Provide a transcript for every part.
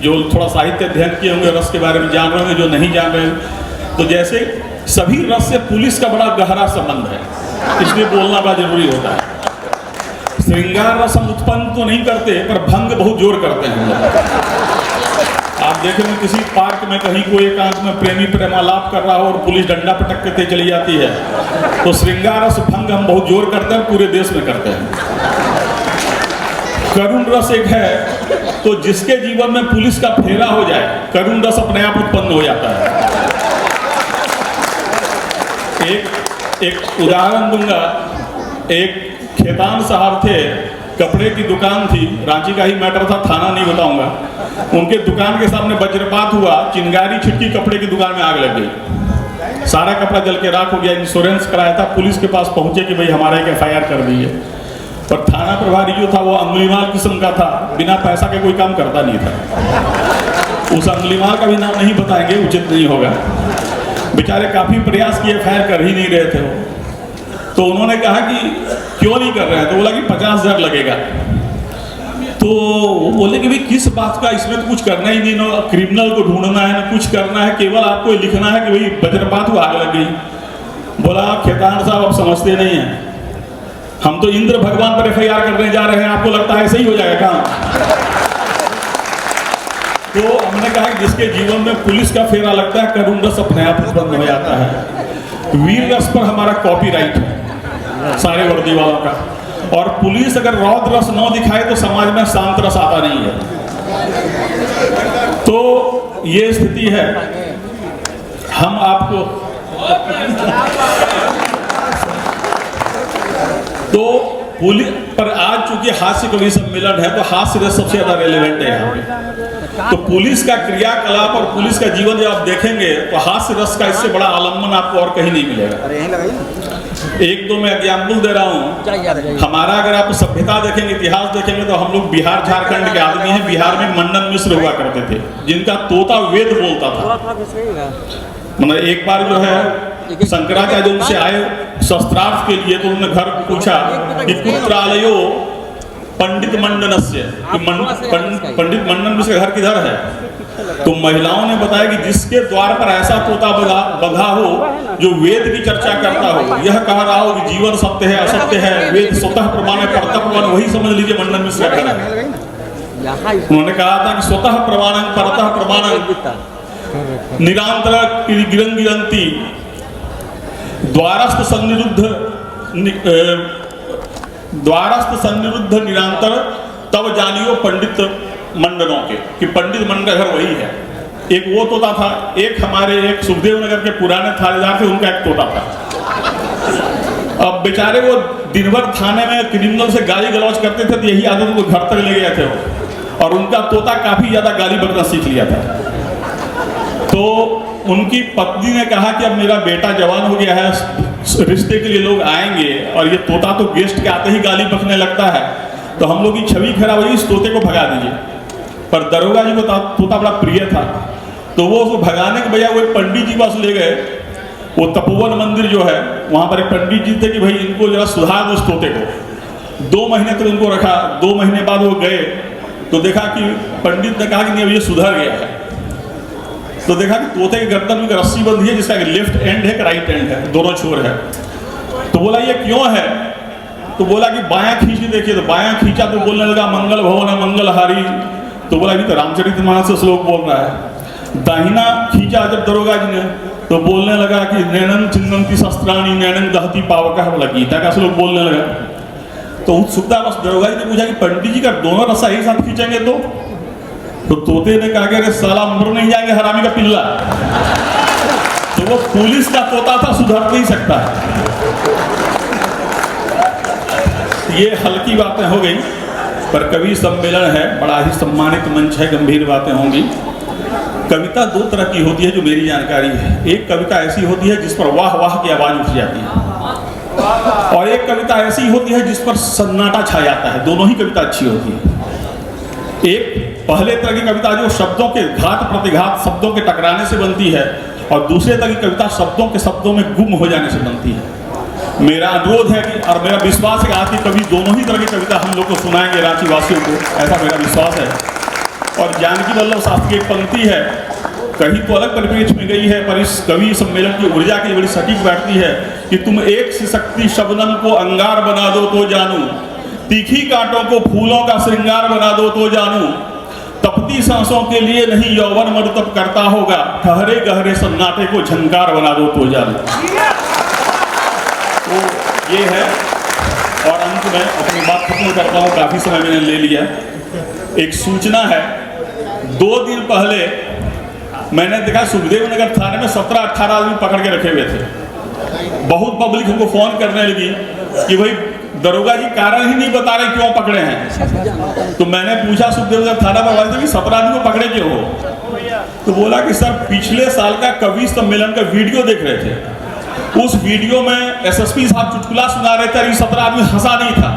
जो थोड़ा साहित्य अध्ययन किए होंगे रस के बारे में जान रहे होंगे, जो नहीं जान रहे तो जैसे सभी रस से पुलिस का बड़ा गहरा संबंध है, इसलिए बोलना बड़ा जरूरी होता है। श्रृंगार रस हम उत्पन्न तो नहीं करते, पर भंग बहुत जोर करते हैं हम लोग। आप देखेंगे किसी पार्क में कहीं कोई एकांत में प्रेमी प्रेमालाप कर रहा हो और पुलिस डंडा पटक के चली जाती है, तो श्रृंगार रस भंग हम बहुत जोर करते हैं, पूरे देश में करते हैं। करुण रस एक है, तो जिसके जीवन में पुलिस का फेरा हो जाए, करुण रस अपने आप उत्पन्न हो जाता है। एक उदाहरण दूंगा। एक खेतान साहब थे, कपड़े की दुकान थी, रांची का ही मैटर था, थाना नहीं बताऊंगा। उनके दुकान के सामने वज्रपात हुआ, चिंगारी छिटकी, कपड़े की दुकान में आग लग गई, सारा कपड़ा जल के राख हो गया। इंश्योरेंस कराया था, पुलिस के पास पहुंचे कि भाई हमारा एक FIR कर दी है। पर थाना प्रभारी जो था वो अंगुलीमाल किस्म का था, बिना पैसा के कोई काम करता नहीं था। उस अंगुलीमाल का भी नाम नहीं बताएंगे, उचित नहीं होगा। बेचारे काफी प्रयास किए, FIR कर ही नहीं रहे थे वो। तो उन्होंने कहा कि क्यों नहीं कर रहे हैं, तो बोला कि 50,000 लगेगा। तो वो बोले कि भाई किस बात का, इसमें तो कुछ करना ही नहीं, ना क्रिमिनल को ढूंढना है ना कुछ करना है, केवल आपको लिखना है कि भाई वज्रपात हुआ, आग लग गई। बोला खेतान साहब आप समझते नहीं हैं, हम तो इंद्र भगवान पर FIR करने जा रहे हैं, आपको लगता है ऐसे ही हो जाएगा काम? तो हमने कहा कि जिसके जीवन में पुलिस का फेरा लगता है, करुण रस अपने आप उत्पन्न हो जाता है। वीर रस पर हमारा कॉपीराइट है सारे वर्दी वालों का, और पुलिस अगर रौद्र रस न दिखाए तो समाज में शांत रस आता नहीं है। तो ये स्थिति है। हम आपको तो पुलिस पर आज चूंकि हास्य कवि सम्मेलन है, तो हास्य रस सबसे ज्यादा रेलेवेंट है यहाँ पे। तो पुलिस का क्रियाकलाप और पुलिस का जीवन जब आप देखेंगे तो हास्य रस का इससे बड़ा आलम्बन आपको और कहीं नहीं मिलेगा। एक दो मैं एग्जाम्पल दे रहा हूँ। हमारा अगर आप सभ्यता देखेंगे, इतिहास देखेंगे, तो हम लोग बिहार झारखंड के आदमी हैं। बिहार में मंडन मिश्र हुआ करते थे, जिनका तोता वेद बोलता था। मतलब एक बार जो है शंकराचार्य उनसे आए शस्त्रार्थ के लिए, तो उन्होंने घर पूछा कि पुत्रालयो पंडित मंडनस्य, पंडित मंडन मिश्र घर किधर है? तो महिलाओं ने बताया कि जिसके द्वार पर ऐसा तोता बंधा हो जो वेद की चर्चा करता हो, यह कह रहा हो कि जीवन सत्य है, असत्य है, वेद स्वतः प्रमाण है, परतः प्रमाण, वही समझ लीजिए मंडन मिश्र घर है। उन्होंने कहा था कि स्वतः प्रमाण परतः प्रमाण निरांतर गिरं गिरंती द्वारस्थ सन्निरुद्ध निरंतर तब जानियो पंडित मंडनों के, कि पंडित मंडन का घर वही है। एक वो तोता था, एक हमारे एक सुखदेव नगर के पुराने थानेदार थे, उनका एक तोता था। अब बेचारे वो दिन भर थाने में क्रिमिनल से गाली गलौज करते थे, तो यही आदत उनको घर तक ले गए थे वो, और उनका तोता काफी ज्यादा गाली बकना सीख लिया था। तो उनकी पत्नी ने कहा कि अब मेरा बेटा जवान हो गया है, रिश्ते के लिए लोग आएंगे, और ये तोता तो गेस्ट के आते ही गाली बकने लगता है, तो हम लोग की छवि खराब हुई, इस तोते को भगा दीजिए। पर दरोगा जी को तोता बड़ा प्रिय था, तो वो उसको भगाने के बजाय वो पंडित जी पास ले गए। वो तपोवन मंदिर जो है, वहां पर एक पंडित जी थे कि भाई इनको जरा सुधार दो उस तोते को। 2 महीने तक उनको रखा। 2 महीने बाद वो गए तो देखा कि पंडित ने कहा कि नहीं, अब ये सुधर गया है। तो देखा कि तोते के गर्दन में रस्सी बंधी है, जिसका लेफ्ट एंड है कि राइट एंड है, दोनों छोर है। तो बोला ये क्यों है? तो बोला कि बायां खींच के देखिए। तो बायां खींचा तो बोलने लगा मंगल भवन मंगलहारी। तो बोला अभी तो रामचरितमानस से श्लोक बोल रहा है। दाहिना खींचा जब दरोगा जी ने, तो बोलने लगा कि नैनन चिन्नंती शस्त्राणी नैनन दहती पावका, बोला गीता का श्लोक बोलने लगा। तो उत्सुकता बस दरोगा जी ने पूछा कि पंडित जी का दोनों रस्सा एक साथ खींचेंगे तो तोते ने कहा कि अरे साला मर नहीं जाएंगे हरामी का पिल्ला। तो वो पुलिस का तोता था, सुधर नहीं सकता। ये हल्की बातें हो गई, पर कवि सम्मेलन है, बड़ा ही सम्मानित मंच है, गंभीर बातें होंगी। कविता 2 तरह की होती है जो मेरी जानकारी है। एक कविता ऐसी होती है जिस पर वाह वाह की आवाज उठ जाती है, और एक कविता ऐसी होती है जिस पर सन्नाटा छा जाता है। दोनों ही कविता अच्छी होती है। एक पहले तरह की कविता जो शब्दों के घात प्रतिघात, शब्दों के टकराने से बनती है, और दूसरे तरह की कविता शब्दों के शब्दों में गुम हो जाने से बनती है। मेरा अनुरोध है कि, और मेरा विश्वास है कि आज की कवि दोनों ही तरह की कविता हम लोग को सुनाएंगे, रांची वासियों को, ऐसा मेरा विश्वास है। और जानकी वल्लभ शास्त्री की एक पंक्ति है, कहीं तो अलग परिप्रेक्ष्य में गई है, पर इस कवि सम्मेलन की ऊर्जा की बड़ी सटीक बैठती है कि तुम एक सी शक्ति शबनम को अंगार बना दो तो जानू, तीखी कांटों को फूलों का श्रृंगार बना दो तो जानू, तपती सांसों के लिए नहीं यौवन मरुतप करता होगा, ठहरे गहरे सन्नाटे को झंकार बना दो तो जानू। तो ये है, और अंत में अपनी बात खत्म करता हूँ, काफी समय मैंने ले लिया। एक सूचना है, 2 दिन पहले मैंने देखा सुखदेव नगर थाने में 17-18 आदमी पकड़ के रखे हुए थे। बहुत पब्लिक हमको फोन करने लगी कि भाई दरोगा जी कारण ही नहीं बता रहे क्यों पकड़े हैं। तो मैंने पूछा सुखदेव नगर थाना पर वाले कि 17 आदमी को पकड़े क्यों हो? तो बोला कि सर पिछले साल का कवि सम्मेलन का वीडियो देख रहे थे, उस वीडियो में एसएसपी साहब चुटकुला सुना रहे थे, 17 आदमी हंसा नहीं था।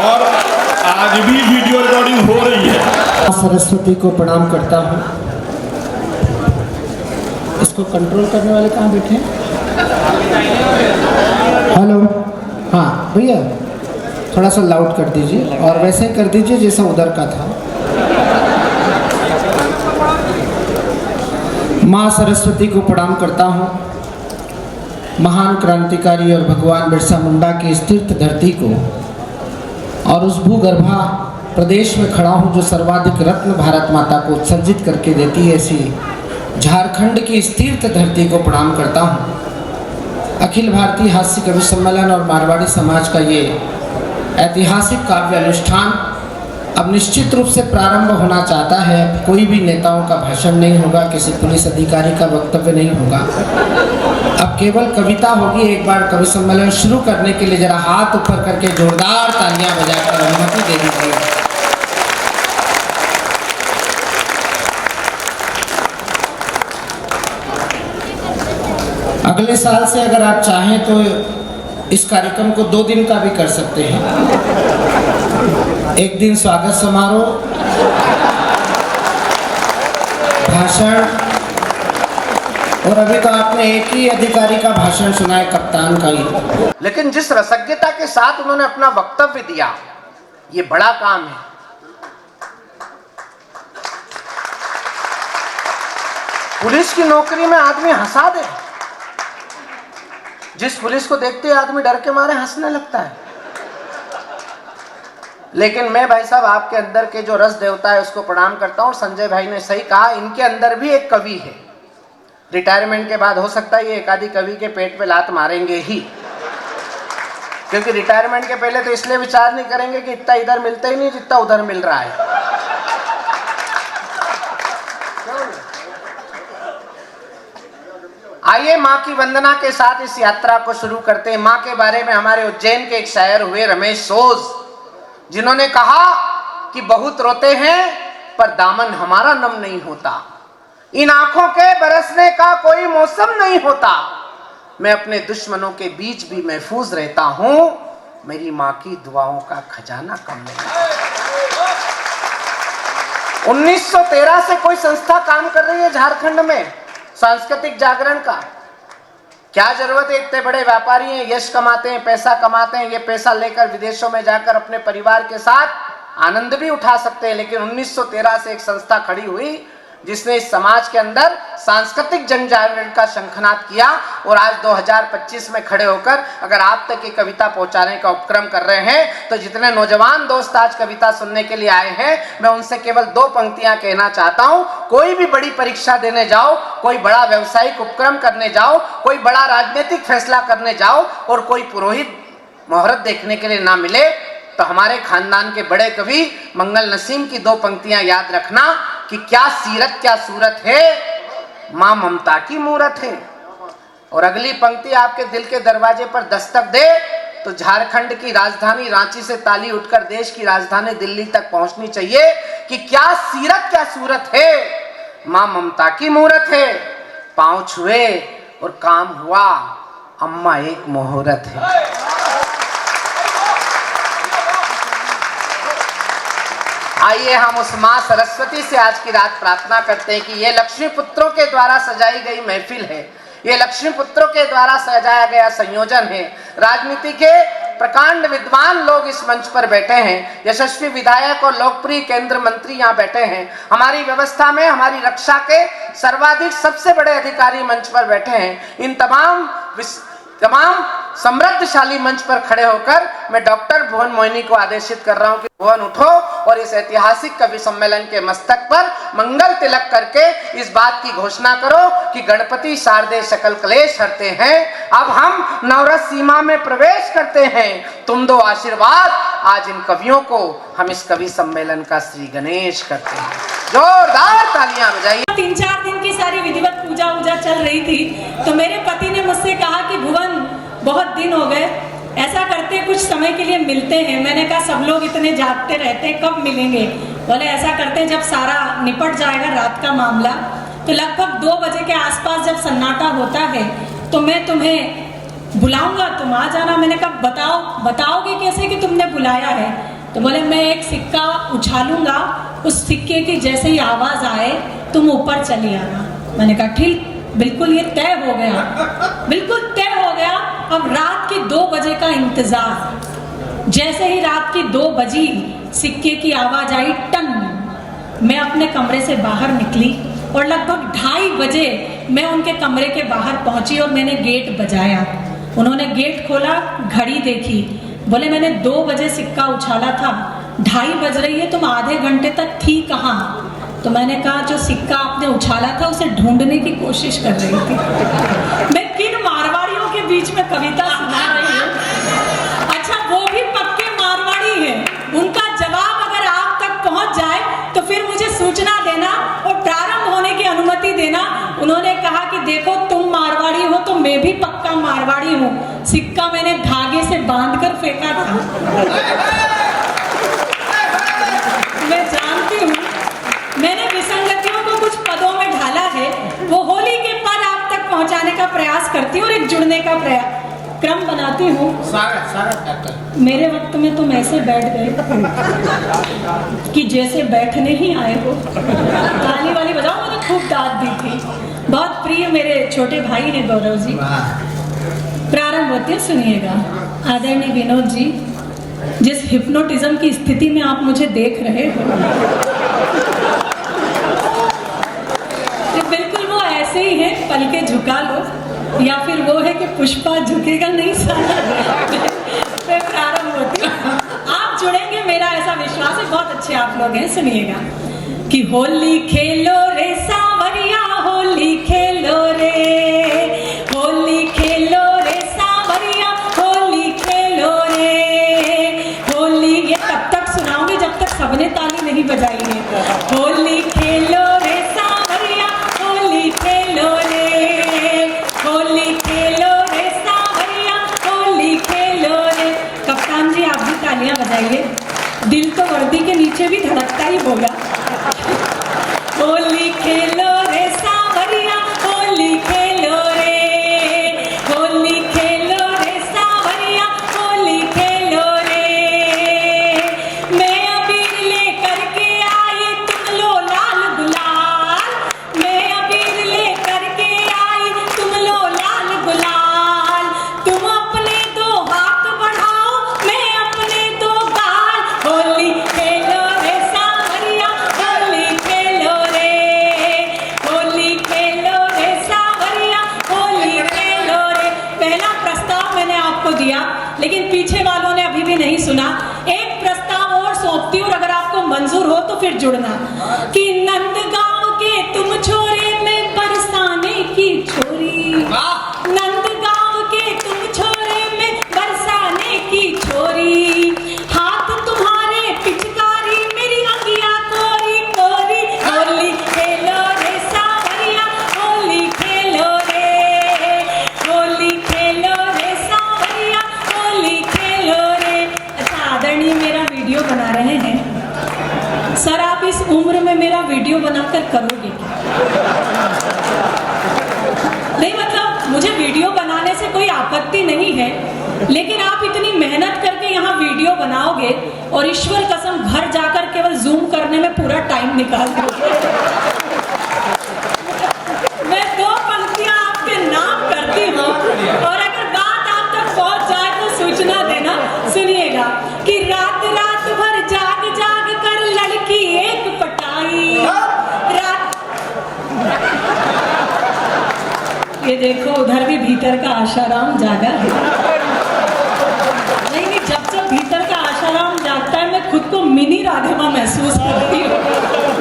और आज भी वीडियो रिकॉर्डिंग हो रही है। सरस्वती को प्रणाम करता हूँ। इसको कंट्रोल करने वाले कहाँ बैठे हैं? हेलो, हाँ भैया थोड़ा सा लाउड कर दीजिए, और वैसे कर दीजिए जैसा उधर का था। माँ सरस्वती को प्रणाम करता हूँ। महान क्रांतिकारी और भगवान बिरसा मुंडा की इस तीर्थ धरती को और उस भूगर्भा प्रदेश में खड़ा हूँ जो सर्वाधिक रत्न भारत माता को उत्सर्जित करके देती है, ऐसी झारखंड की इस तीर्थ धरती को प्रणाम करता हूँ। अखिल भारतीय हास्य कवि सम्मेलन और मारवाड़ी समाज का ये ऐतिहासिक काव्य अनुष्ठान अब निश्चित रूप से प्रारंभ होना चाहता है। कोई भी नेताओं का भाषण नहीं होगा, किसी पुलिस अधिकारी का वक्तव्य नहीं होगा, अब केवल कविता होगी। एक बार कवि सम्मेलन शुरू करने के लिए जरा हाथ ऊपर करके जोरदार तालियां बजाकर अनुमति दे दीजिए। अगले साल से अगर आप चाहें तो इस कार्यक्रम को 2 दिन का भी कर सकते हैं। एक दिन स्वागत समारोह, भाषण, और अभी तो आपने एक ही अधिकारी का भाषण सुना है, कप्तान का ही। लेकिन जिस रसज्ञता के साथ उन्होंने अपना वक्तव्य दिया, ये बड़ा काम है। पुलिस की नौकरी में आदमी हंसा दे, जिस पुलिस को देखते ही आदमी डर के मारे हंसने लगता है। लेकिन मैं भाई साहब आपके अंदर के जो रस देवता है उसको प्रणाम करता हूँ। संजय भाई ने सही कहा, इनके अंदर भी एक कवि है। रिटायरमेंट के बाद हो सकता है ये एक आधी कवि के पेट पे लात मारेंगे ही, क्योंकि रिटायरमेंट के पहले तो इसलिए विचार नहीं करेंगे कि इतना इधर मिलता ही नहीं जितना उधर मिल रहा है। आइए माँ की वंदना के साथ इस यात्रा को शुरू करते हैं। माँ के बारे में हमारे उज्जैन के एक शायर हुए रमेश सोज, जिन्होंने कहा कि बहुत रोते हैं पर दामन हमारा नम नहीं होता, इन आंखों के बरसने का कोई मौसम नहीं होता, मैं अपने दुश्मनों के बीच भी महफूज रहता हूं, मेरी माँ की दुआओं का खजाना कम नहीं। 1913 से कोई संस्था काम कर रही है झारखंड में सांस्कृतिक जागरण का। क्या जरूरत है, इतने बड़े व्यापारी हैं, यश कमाते हैं, पैसा कमाते हैं, ये पैसा लेकर विदेशों में जाकर अपने परिवार के साथ आनंद भी उठा सकते हैं। लेकिन 1913 से एक संस्था खड़ी हुई जिसने इस समाज के अंदर सांस्कृतिक जन जागरण का शंखनाद किया, और आज 2025 में खड़े होकर अगर आप तक ये कविता पहुंचाने का उपक्रम कर रहे हैं, तो जितने नौजवान दोस्त आज कविता सुनने के लिए आए हैं, मैं उनसे केवल 2 पंक्तियां कहना चाहता हूं। कोई भी बड़ी परीक्षा देने जाओ, कोई बड़ा व्यवसायिक उपक्रम करने जाओ, कोई बड़ा राजनीतिक फैसला करने जाओ, और कोई पुरोहित मुहूर्त देखने के लिए ना मिले, तो हमारे खानदान के बड़े कवि मंगल नसीम की 2 पंक्तियां याद रखना कि क्या सीरत क्या सूरत है, मां ममता की मूरत है। और अगली पंक्ति आपके दिल के दरवाजे पर दस्तक दे तो झारखंड की राजधानी रांची से ताली उठकर देश की राजधानी दिल्ली तक पहुंचनी चाहिए कि क्या सीरत क्या सूरत है, मां ममता की मूरत है, पांव छुए और काम हुआ, अम्मा एक मुहूर्त है। आइए हम उस माँ सरस्वती से आज की रात प्रार्थना करते हैं कि ये लक्ष्मी पुत्रों के द्वारा सजाई गई महफिल है, ये लक्ष्मी पुत्रों के द्वारा सजाया गया संयोजन है। राजनीति के प्रकांड विद्वान लोग इस मंच पर बैठे हैं, यशस्वी विधायक और लोकप्रिय केंद्र मंत्री यहाँ बैठे हैं, हमारी व्यवस्था में हमारी रक्षा के सर्वाधिक सबसे बड़े अधिकारी मंच पर बैठे हैं। इन तमाम समृद्धशाली मंच पर खड़े होकर मैं डॉक्टर भुवन मोहिनी को आदेशित कर रहा हूं कि भुवन उठो और इस ऐतिहासिक कवि सम्मेलन के मस्तक पर मंगल तिलक करके इस बात की घोषणा करो कि गणपति शारदे सकल क्लेश हरते हैं। अब हम नवरस सीमा में प्रवेश करते हैं, तुम दो आशीर्वाद। आज इन कवियों को हम इस कवि सम्मेलन का श्री गणेश करते हैं। जोरदार तालियां बजाइए। 3-4 दिन की सारी विधिवत पूजा वूजा चल रही थी, तो मेरे पति ने मुझसे कहा कि भुवन बहुत दिन हो गए, ऐसा करते कुछ समय के लिए मिलते हैं। मैंने कहा सब लोग इतने जागते रहते हैं, कब मिलेंगे? बोले ऐसा करते हैं जब सारा निपट जाएगा रात का मामला, तो लगभग 2 बजे के आसपास जब सन्नाटा होता है तो मैं तुम्हें बुलाऊंगा, तुम आ जाना। मैंने कहा बताओगे कैसे कि तुमने बुलाया है? तो बोले मैं एक सिक्का उछालूंगा, उस सिक्के की जैसे ही आवाज आए तुम ऊपर चली आना। मैंने कहा ठीक, बिल्कुल ये तय हो गया, बिल्कुल तय हो गया। अब रात के 2 बजे का इंतजार। जैसे ही रात की 2 बजी सिक्के की आवाज आई, टन, मैं अपने कमरे से बाहर निकली और लगभग 2:30 बजे मैं उनके कमरे के बाहर पहुंची और मैंने गेट बजाया। उन्होंने गेट खोला, घड़ी देखी, बोले मैंने 2 बजे सिक्का उछाला था, 2:30 बज रही है, तुम आधे घंटे तक थी कहाँ? तो मैंने कहा जो सिक्का आपने उछाला था उसे ढूंढने की कोशिश कर रही थी। मैं किन मारवाड़ियों के बीच में कविता सुना रही हूँ। अच्छा, वो भी पक्के मारवाड़ी हैं, उनका जवाब अगर आप तक पहुंच जाए तो फिर मुझे सूचना देना और प्रारंभ होने की अनुमति देना। उन्होंने कहा कि देखो तुम मारवाड़ी हो तो मैं भी पक्का मारवाड़ी हूँ, सिक्का मैंने धागे से बांधकर फेंका था। मैं जानती हूँ मैंने विसंगतियों को कुछ पदों में ढाला है, वो होली के पद आप तक पहुंचाने का प्रयास करती हूँ और एक जुड़ने का क्रम बनाती हूँ। मेरे वक्त में तुम ऐसे बैठ गए कि जैसे बैठने ही आए हो। ताली वाली बजाओ, मुझे खूब दाद दी थी। बहुत प्रिय मेरे छोटे भाई हैं गौरव जी। प्रारंभ होते सुनिएगा। आदरणीय विनोद जी, जिस हिप्नोटिज्म की स्थिति में आप मुझे देख रहे हो, बिल्कुल वो ऐसे ही है, पलके झुका लो, या फिर वो है कि पुष्पा झुकेगा नहीं सारा। मैं प्रारंभ होती हूँ, आप जुड़ेंगे, मेरा ऐसा विश्वास है। बहुत अच्छे आप लोग हैं, सुनिएगा। कि होली खेलो रे सांवरिया, होली खेलो रे, होली खेलो रे सांवरिया, होली खेलो रे, होली। ये तब तक सुनाऊंगी जब तक सबने ताली नहीं बजाई है। होली खेलो रे सांवरिया, होली खेलो रे, होली खेलो रे सांवरिया, होली खेलो रे। कप्तान जी आप भी तालियां बजाइए, दिल तो वर्दी के नीचे भी धड़कता ही होगा। होली खेलो रे सांवरिया, होली खेलो रे, होली खेलो रे सांवरिया, होली खेलो रे। मैं अबीर लेकर के आई, तुम लो लाल गुलाल, मैं अबीर लेकर के आई, तुम लो लाल गुलाल। तुम अपने 2 हाथ बढ़ाओ, मैं अपने 2 गाल। होली खेलो रे सांवरिया, होली खेलो रे, होली खेलो रे सांवरिया, होली खेलो रे। पहला प्रस्ताव मैंने आपको दिया, लेकिन पीछे वालों ने अभी भी नहीं सुना। एक प्रस्ताव और सौंपती हूँ और अगर आपको मंजूर हो तो फिर जुड़ना। कि नंदगांव के तुम छोरे में बरसाने की छोरी, नंदगांव के तुम छोरे में बरसाने की छोरी। हाथ तुम्हारे पिचकारी, मेरी अंगिया कोरी कोरी। होली खेलो रे सांवरिया, होली खेलो रे, होली खेलो रे सांवरिया, होली खेलो रे। अच्छा, आदरणीय मेरा वीडियो बना रहे हैं सर, आप इस उम्र में मेरा वीडियो बनाकर करोगे क्या? नहीं, मतलब मुझे वीडियो बनाने से कोई आपत्ति नहीं है, लेकिन आप इतनी मेहनत करके यहाँ वीडियो बनाओगे और ईश्वर कसम घर जाकर केवल जूम करने में पूरा टाइम निकाल दोगे। मैं 2 पंक्तियां आपके नाम करती हूँ और अगर बात आप तक पहुँच जाए आशाराम जागा है। नहीं, जब भीतर का आशाराम जागता है, मैं खुद को मिनी राधिमा महसूस करती हूँ।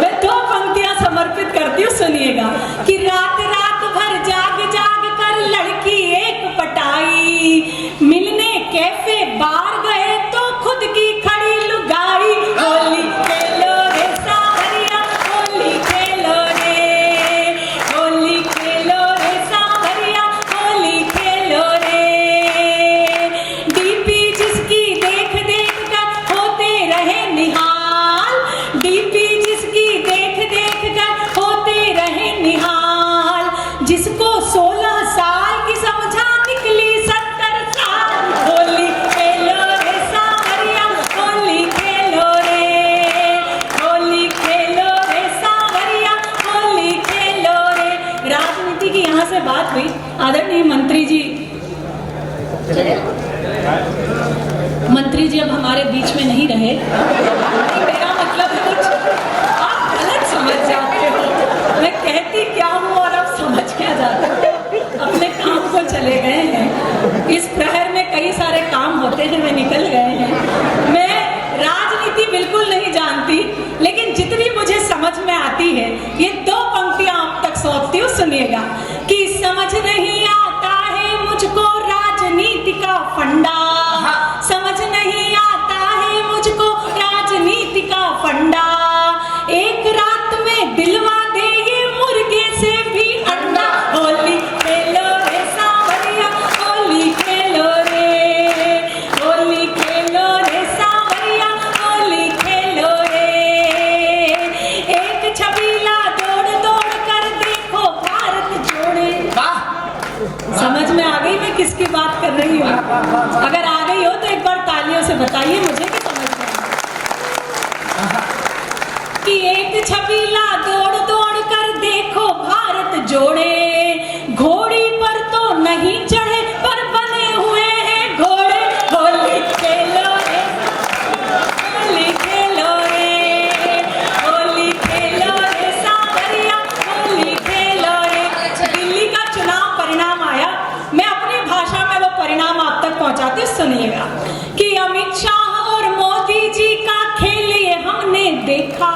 मैं 2 पंक्तियां समर्पित करती हूँ, सुनिएगा। कि रात रात भर जाग जाग कर लड़की एक पटाई, मिलने कैफे बार गए तो खुद की खड़ी लुगाई। होली खेलो रे सांवरिया, होली खेलो रे, होली खेलो रे सांवरिया, होली खेलो रे। डीपी जिसकी देख देख कर होते रहे निहाल, डीपी जिसकी देख देख कर होते रहे निहाल, जिसको 16 साल की समझा निकली 70 साल। होली खेलो रे सांवरिया, होली खेलो रे, होली खेलो रे सांवरिया, होली खेलो रे। राजनीति की यहाँ से बात हुई, आदरणीय मंत्री जी अब हमारे बीच में नहीं रहे। मेरा मतलब है कुछ आप गलत समझ जाते हो। मैं कहती क्या हूँ और आप समझ क्या जाते हो। अपने काम को चले गए हैं। इस प्रहर में कई सारे काम होते हैं, वे निकल गए हैं। मैं राजनीति बिल्कुल नहीं जानती, लेकिन जितनी मुझे समझ में आती है, ये 2 पंक्तियां आप तक सौंपती हूँ, सुनिएगा। कि समझ नहीं आता है मुझको राजनीति का फंडा, समझ नहीं आता है मुझको राजनीति का फंडा, एक रात में दिलवा दे ये मुर्गे से भी अंडा। होली खेलो रे सांवरिया, होली खेलो रे, होली खेलो रे सांवरिया, होली खेलो रे। एक छबीला दौड़ दौड़ कर देखो भारत जोड़े। समझ में आ गई मैं किसकी बात कर रही हूँ? अगर आ गई हो तो एक बार तालियों से बताइए मुझे कि समझ में आ। कि एक छबीला दौड़ दौड़ कर देखो भारत जोड़े, घोड़ी पर तो नहीं चढ़े पर बने हुए हैं घोड़े। होली खेलो रे, होली खेलो रे, होली खेलो रे सांवरिया, होली खेलो रे। दिल्ली का चुनाव परिणाम आया, मैं अपनी भाषा में वो परिणाम आप तक पहुंचाती हूँ, सुनिएगा। कि अमित शाह और मोदी जी का खेल ये हमने देखा,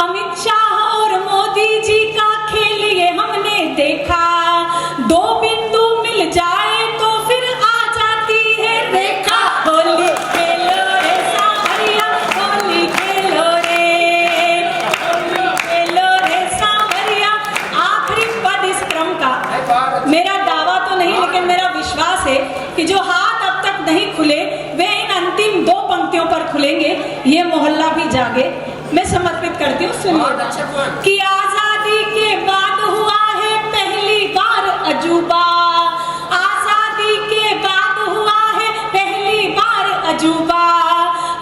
अमित शाह और मोदी जी का खेल ये हमने देखा, 2 बिंदु मिल जाए तो फिर आ जाती है रेखा। होली खेलो रे सांवरिया, होली खेलो रे, होली खेलो रे सांवरिया। आखिरी पद इस क्रम का, मेरा दावा तो नहीं लेकिन मेरा विश्वास है कि जो हाथ अब तक नहीं खुले वे इन अंतिम 2 पंक्तियों पर खुलेंगे। ये मोहल्ला भी जागे, मैं समर्पित करती हूँ, सुनिए। कि आजादी के बाद हुआ है पहली बार अजूबा, आजादी के बाद हुआ है पहली बार अजूबा,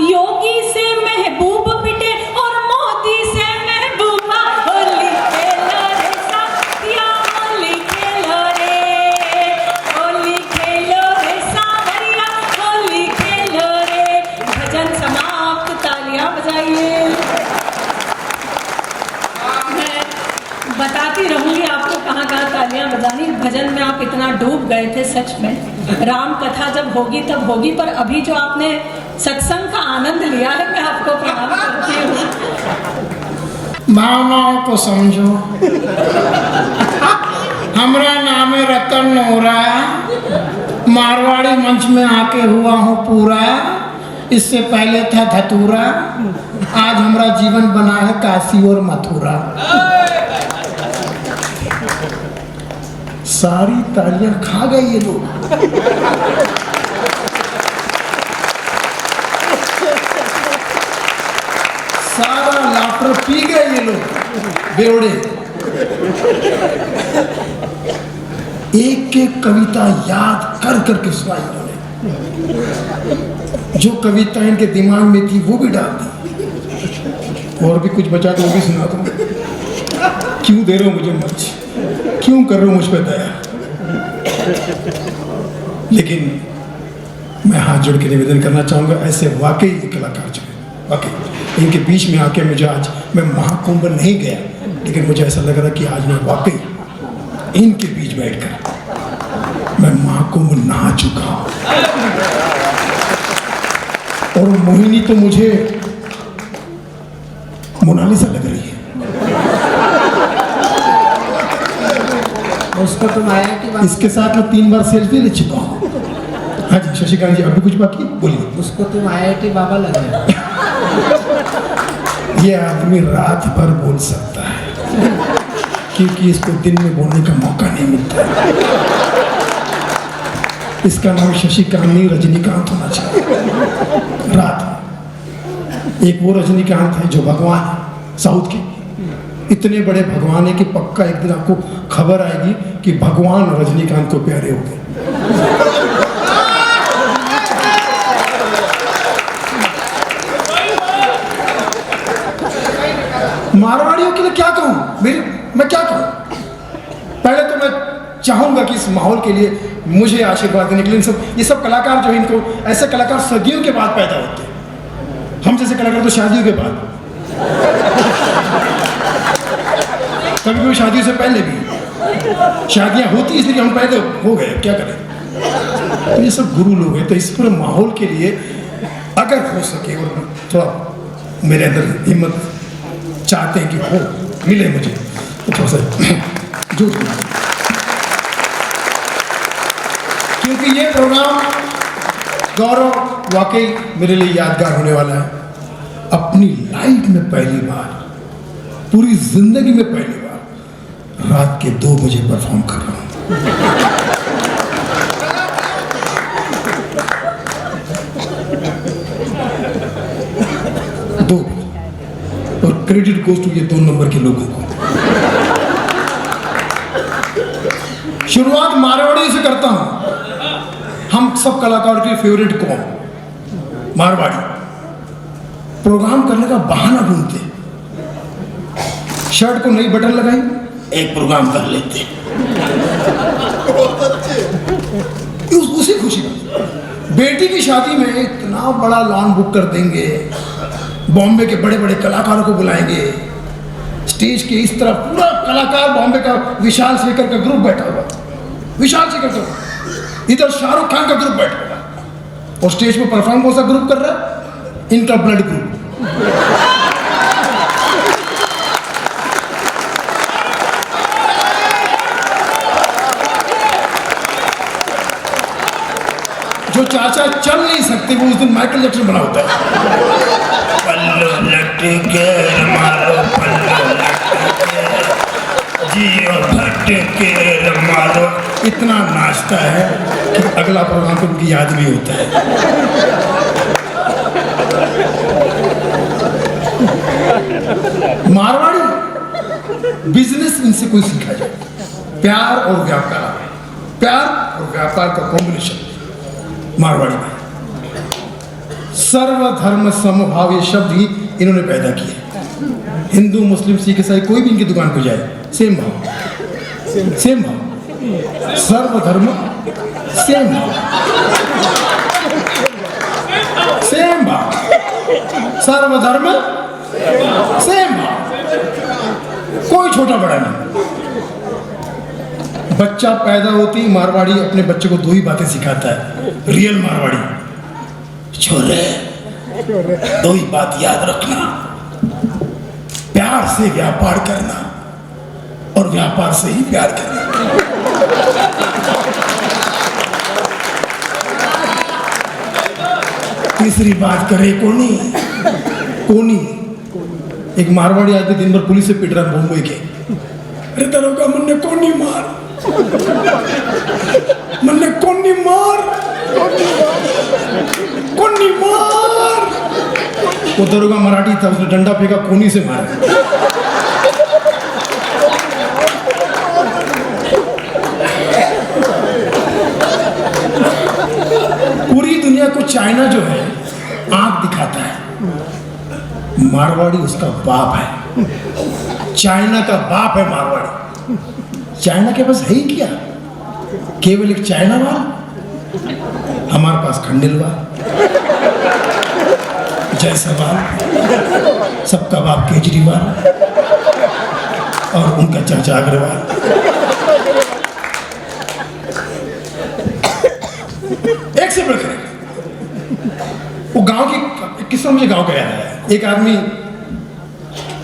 योगी से महबूब पिटे और मोदी से महबूबा। होली खेलो रे सांवरिया, होली खेलो रे, होली खेलो रे सांवरिया, होली खेलो रे। भजन समाप्त, तालियां बजाइए। बताती रहूंगी आपको कहाँ कहाँ तालियां बजानी। भजन में आप इतना डूब गए थे, सच में। राम कथा जब होगी तब होगी, पर अभी जो आपने सत्संग का आनंद लिया है, मैं आपको प्रणाम करती हूँ। भावनाओं को समझो। हमारा नाम है रतन नोरा, मारवाड़ी मंच में आके हुआ हूँ पूरा, इससे पहले था धतूरा, आज हमारा जीवन बना है काशी और मथुरा। सारी तालियां खा गए ये लोग। सारा लाफ्टर पी गए ये लोग बेवड़े। एक एक कविता याद कर करके सुनाई उन्होंने, जो कविता इनके दिमाग में थी वो भी डाल दी। और भी कुछ बचा तो वो भी सुना दूं। क्यों दे रहे हो मुझे मंच, क्यों कर रहे हो मुझ पर दया? लेकिन मैं हाथ जोड़ के निवेदन करना चाहूँगा, ऐसे वाकई कलाकार जो है, वाकई इनके बीच में आके मुझे आज, मैं महाकुंभ नहीं गया लेकिन मुझे ऐसा लग रहा कि आज मैं वाकई इनके बीच बैठकर मैं मां को नहा चुका हूं। और मोहिनी तो मुझे मोनालिसा लग रही है। उसको तुम आया कि बात, इसके साथ मैं 3 बार सेल्फी ले चुका हूं। हाँ जी शशिकांत जी, अभी कुछ बाकी बोलिए। उसको तुम IIT बाबा लगे। ये आदमी रात भर बोल सकता है क्योंकि इसको दिन में बोलने का मौका नहीं मिलता है। इसका नाम शशिकांत नहीं रजनीकांत होना चाहिए। रात में एक वो रजनीकांत है जो भगवान है साउथ के, इतने बड़े भगवान है कि पक्का एक दिन आपको खबर आएगी कि भगवान रजनीकांत को प्यारे हो गए। मारवाड़ियों के लिए क्या कहूं, मैं क्या कहूं। पहले तो मैं चाहूंगा कि इस माहौल के लिए मुझे आशीर्वाद देने के लिए ये सब कलाकार जो इनको, ऐसे कलाकार सदियों के बाद पैदा होते हैं। हम जैसे कलाकार तो शादियों के बाद, कभी कभी शादियों से पहले भी शादियां होती इसलिए हम पैदा हो गए, क्या करें। तो ये सब गुरु लोग हैं। तो इस पूरे माहौल के लिए अगर हो सके और थोड़ा मेरे अंदर हिम्मत चाहते हैं कि हो मिले मुझे तो थोड़ा सा जूझ, क्योंकि ये प्रोग्राम गौरव वाकई मेरे लिए यादगार होने वाला है। अपनी लाइफ में पहली बार, पूरी जिंदगी में पहली बार रात के 2 बजे परफॉर्म कर रहा हूं। और क्रेडिट गोज टू ये 2 नंबर के लोगों को। शुरुआत मारवाड़ी से करता हूं। हम सब कलाकारों की फेवरेट कौन? मारवाड़ी। प्रोग्राम करने का बहाना ढूंढते, शर्ट को नई बटन लगाई, एक प्रोग्राम कर लेते, उसी खुशी में। बेटी की शादी में इतना बड़ा लॉन बुक कर देंगे, बॉम्बे के बड़े बड़े कलाकारों को बुलाएंगे, स्टेज के इस तरफ पूरा कलाकार बॉम्बे का विशाल शेखर का ग्रुप बैठा हुआ, विशाल शेखर का, इधर शाहरुख खान का ग्रुप बैठा हुआ, और स्टेज पर परफॉर्म कौन सा ग्रुप कर रहा है? इनका ब्लड ग्रुप। जो चाचा चल नहीं सकते वो उस दिन माइकल जैक्सन बना होता है। पल्लो लटके मारो, पल्लो लटके जियो भटके मारो, इतना नाचता है कि अगला प्रोग्राम तो उनकी याद भी होता है। मारवाड़ी बिजनेस इनसे कोई सीखा जाए, प्यार और व्यापार, प्यार और व्यापार का कॉम्बिनेशन मारवाड़ी में। सर्वधर्म समभाव ये शब्द ही इन्होंने पैदा किए। हिंदू मुस्लिम सिख ईसाई कोई भी इनकी दुकान पर जाए, सेम भाव, सेम भाव, सर्वधर्म सेम भाव, सेम भाव, सर्वधर्म सेम भाव, कोई छोटा बड़ा नहीं। बच्चा पैदा होती मारवाड़ी अपने बच्चे को 2 ही बातें सिखाता है, रियल मारवाड़ी, छोरे 2 ही बात याद रखना, प्यार से व्यापार करना और व्यापार से ही प्यार करना। तीसरी बात करे कोनी, कोनी। एक मारवाड़ी आदमी दिन भर पुलिस से पिट रहा मुंबई के, अरे दरोगा मन्ने कोनी मार, मन्ने कोनी मार, कोनी मार। वो दरोगा मराठी था, उसने डंडा फेंका, कोनी से मारा। पूरी दुनिया को चाइना जो है आंख दिखाता है, मारवाड़ी उसका बाप है, चाइना का बाप है मारवाड़ी। चाइना के पास है ही क्या, केवल एक चाइना वाल, हमारे पास खंडेलवाल, जायसवाल, सबका बाप केजरीवाल और उनका चाचा अग्रवाल। एक से बढ़कर एक। वो गांव की किस्सा मुझे गांव का याद है। एक आदमी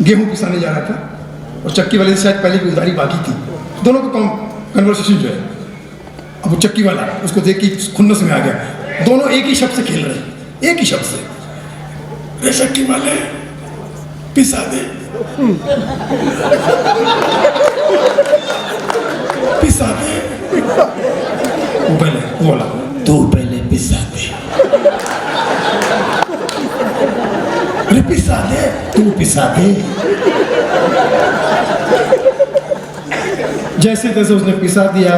गेहूं पिसाने जा रहा था और चक्की वाले से शायद पहले की उधारी बाकी थी। दोनों को कन्वर्सेशन जो है, अब वो चक्की वाला उसको देख के खुन्नस में आ गया। दोनों एक ही शब्द से खेल रहे हैं, एक ही शब्द से, रे चक्की वाले पिसा दे, पिसा दे। वो पहले बोला तू पहले पिसा दे, अरे पिसा दे, तू पिसा दे। जैसे तैसे उसने पिसा दिया,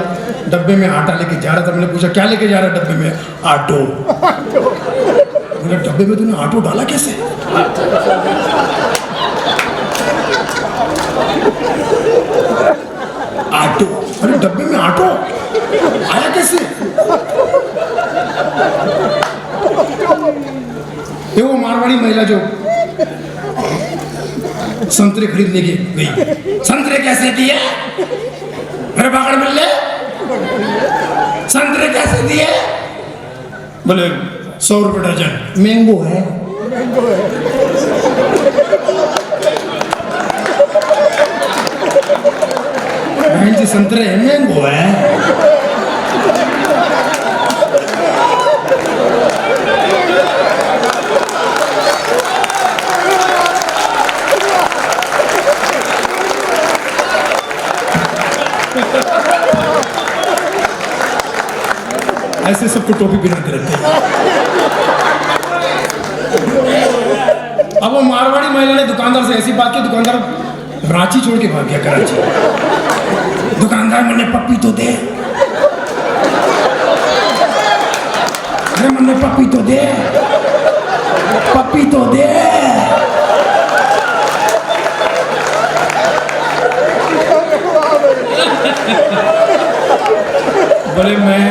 डब्बे में आटा लेके जा रहा था। मैंने पूछा क्या लेके जा रहा है डब्बे में? आटो। डब्बे में तूने आटो डाला कैसे? आटो? अरे डब्बे में आटो आया कैसे? ये वो मारवाड़ी महिला जो संतरे खरीदने की गई, संतरे कैसे दिए? मेरे बागड़ मिल ले, संतरे कैसे दिए? बोले 100 रुपये दर्जन। मैंगो है। बहन जी संतरे है, मैंगो है। ऐसे सबको टोपी पहनाते रहते हैं। अब वो मारवाड़ी महिला ने दुकानदार से ऐसी बात की, दुकानदार रांची छोड़ के भाग गया कराची। दुकानदार मैंने पप्पी तो दे, अरे मैंने पप्पी तो दे, पप्पी तो दे। बोले मैं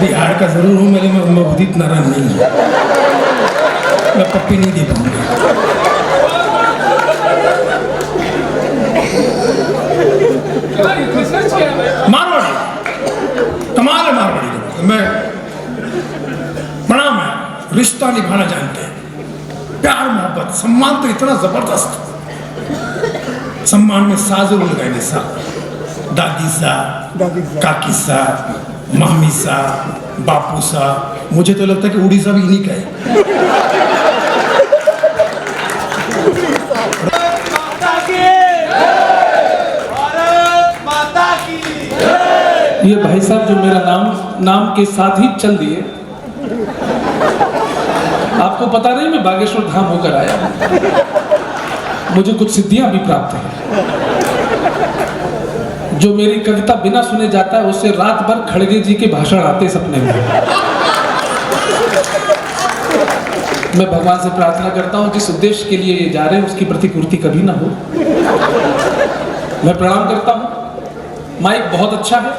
बिहार का जरूर हूँ, मेरे में उदित नारायण नहीं है, मैं पप्पी नहीं दे पाऊंगा। मारवाड़ी कमाल है, मारवाड़ी का मैं प्रणाम है। रिश्ता निभाना जानते हैं, प्यार मोहब्बत सम्मान तो इतना जबरदस्त। सम्मान में सा जरूर लगाएंगे, सा, दादी सा, काकी सा, मामी सा, बापू सा। मुझे तो लगता है कि उड़ीसा भी इन्हीं का है। ये भाई साहब जो मेरा नाम के साथ ही चल दिए। आपको पता नहीं मैं बागेश्वर धाम होकर आया, मुझे कुछ सिद्धियां भी प्राप्त हैं। जो मेरी कविता बिना सुने जाता है उससे रात भर खड़गे जी के भाषण आते सपने में। मैं भगवान से प्रार्थना करता हूं कि जिस उद्देश्य के लिए ये जा रहे हैं उसकी प्रतिपूर्ति कभी ना हो। मैं प्रणाम करता हूं, माइक बहुत अच्छा है,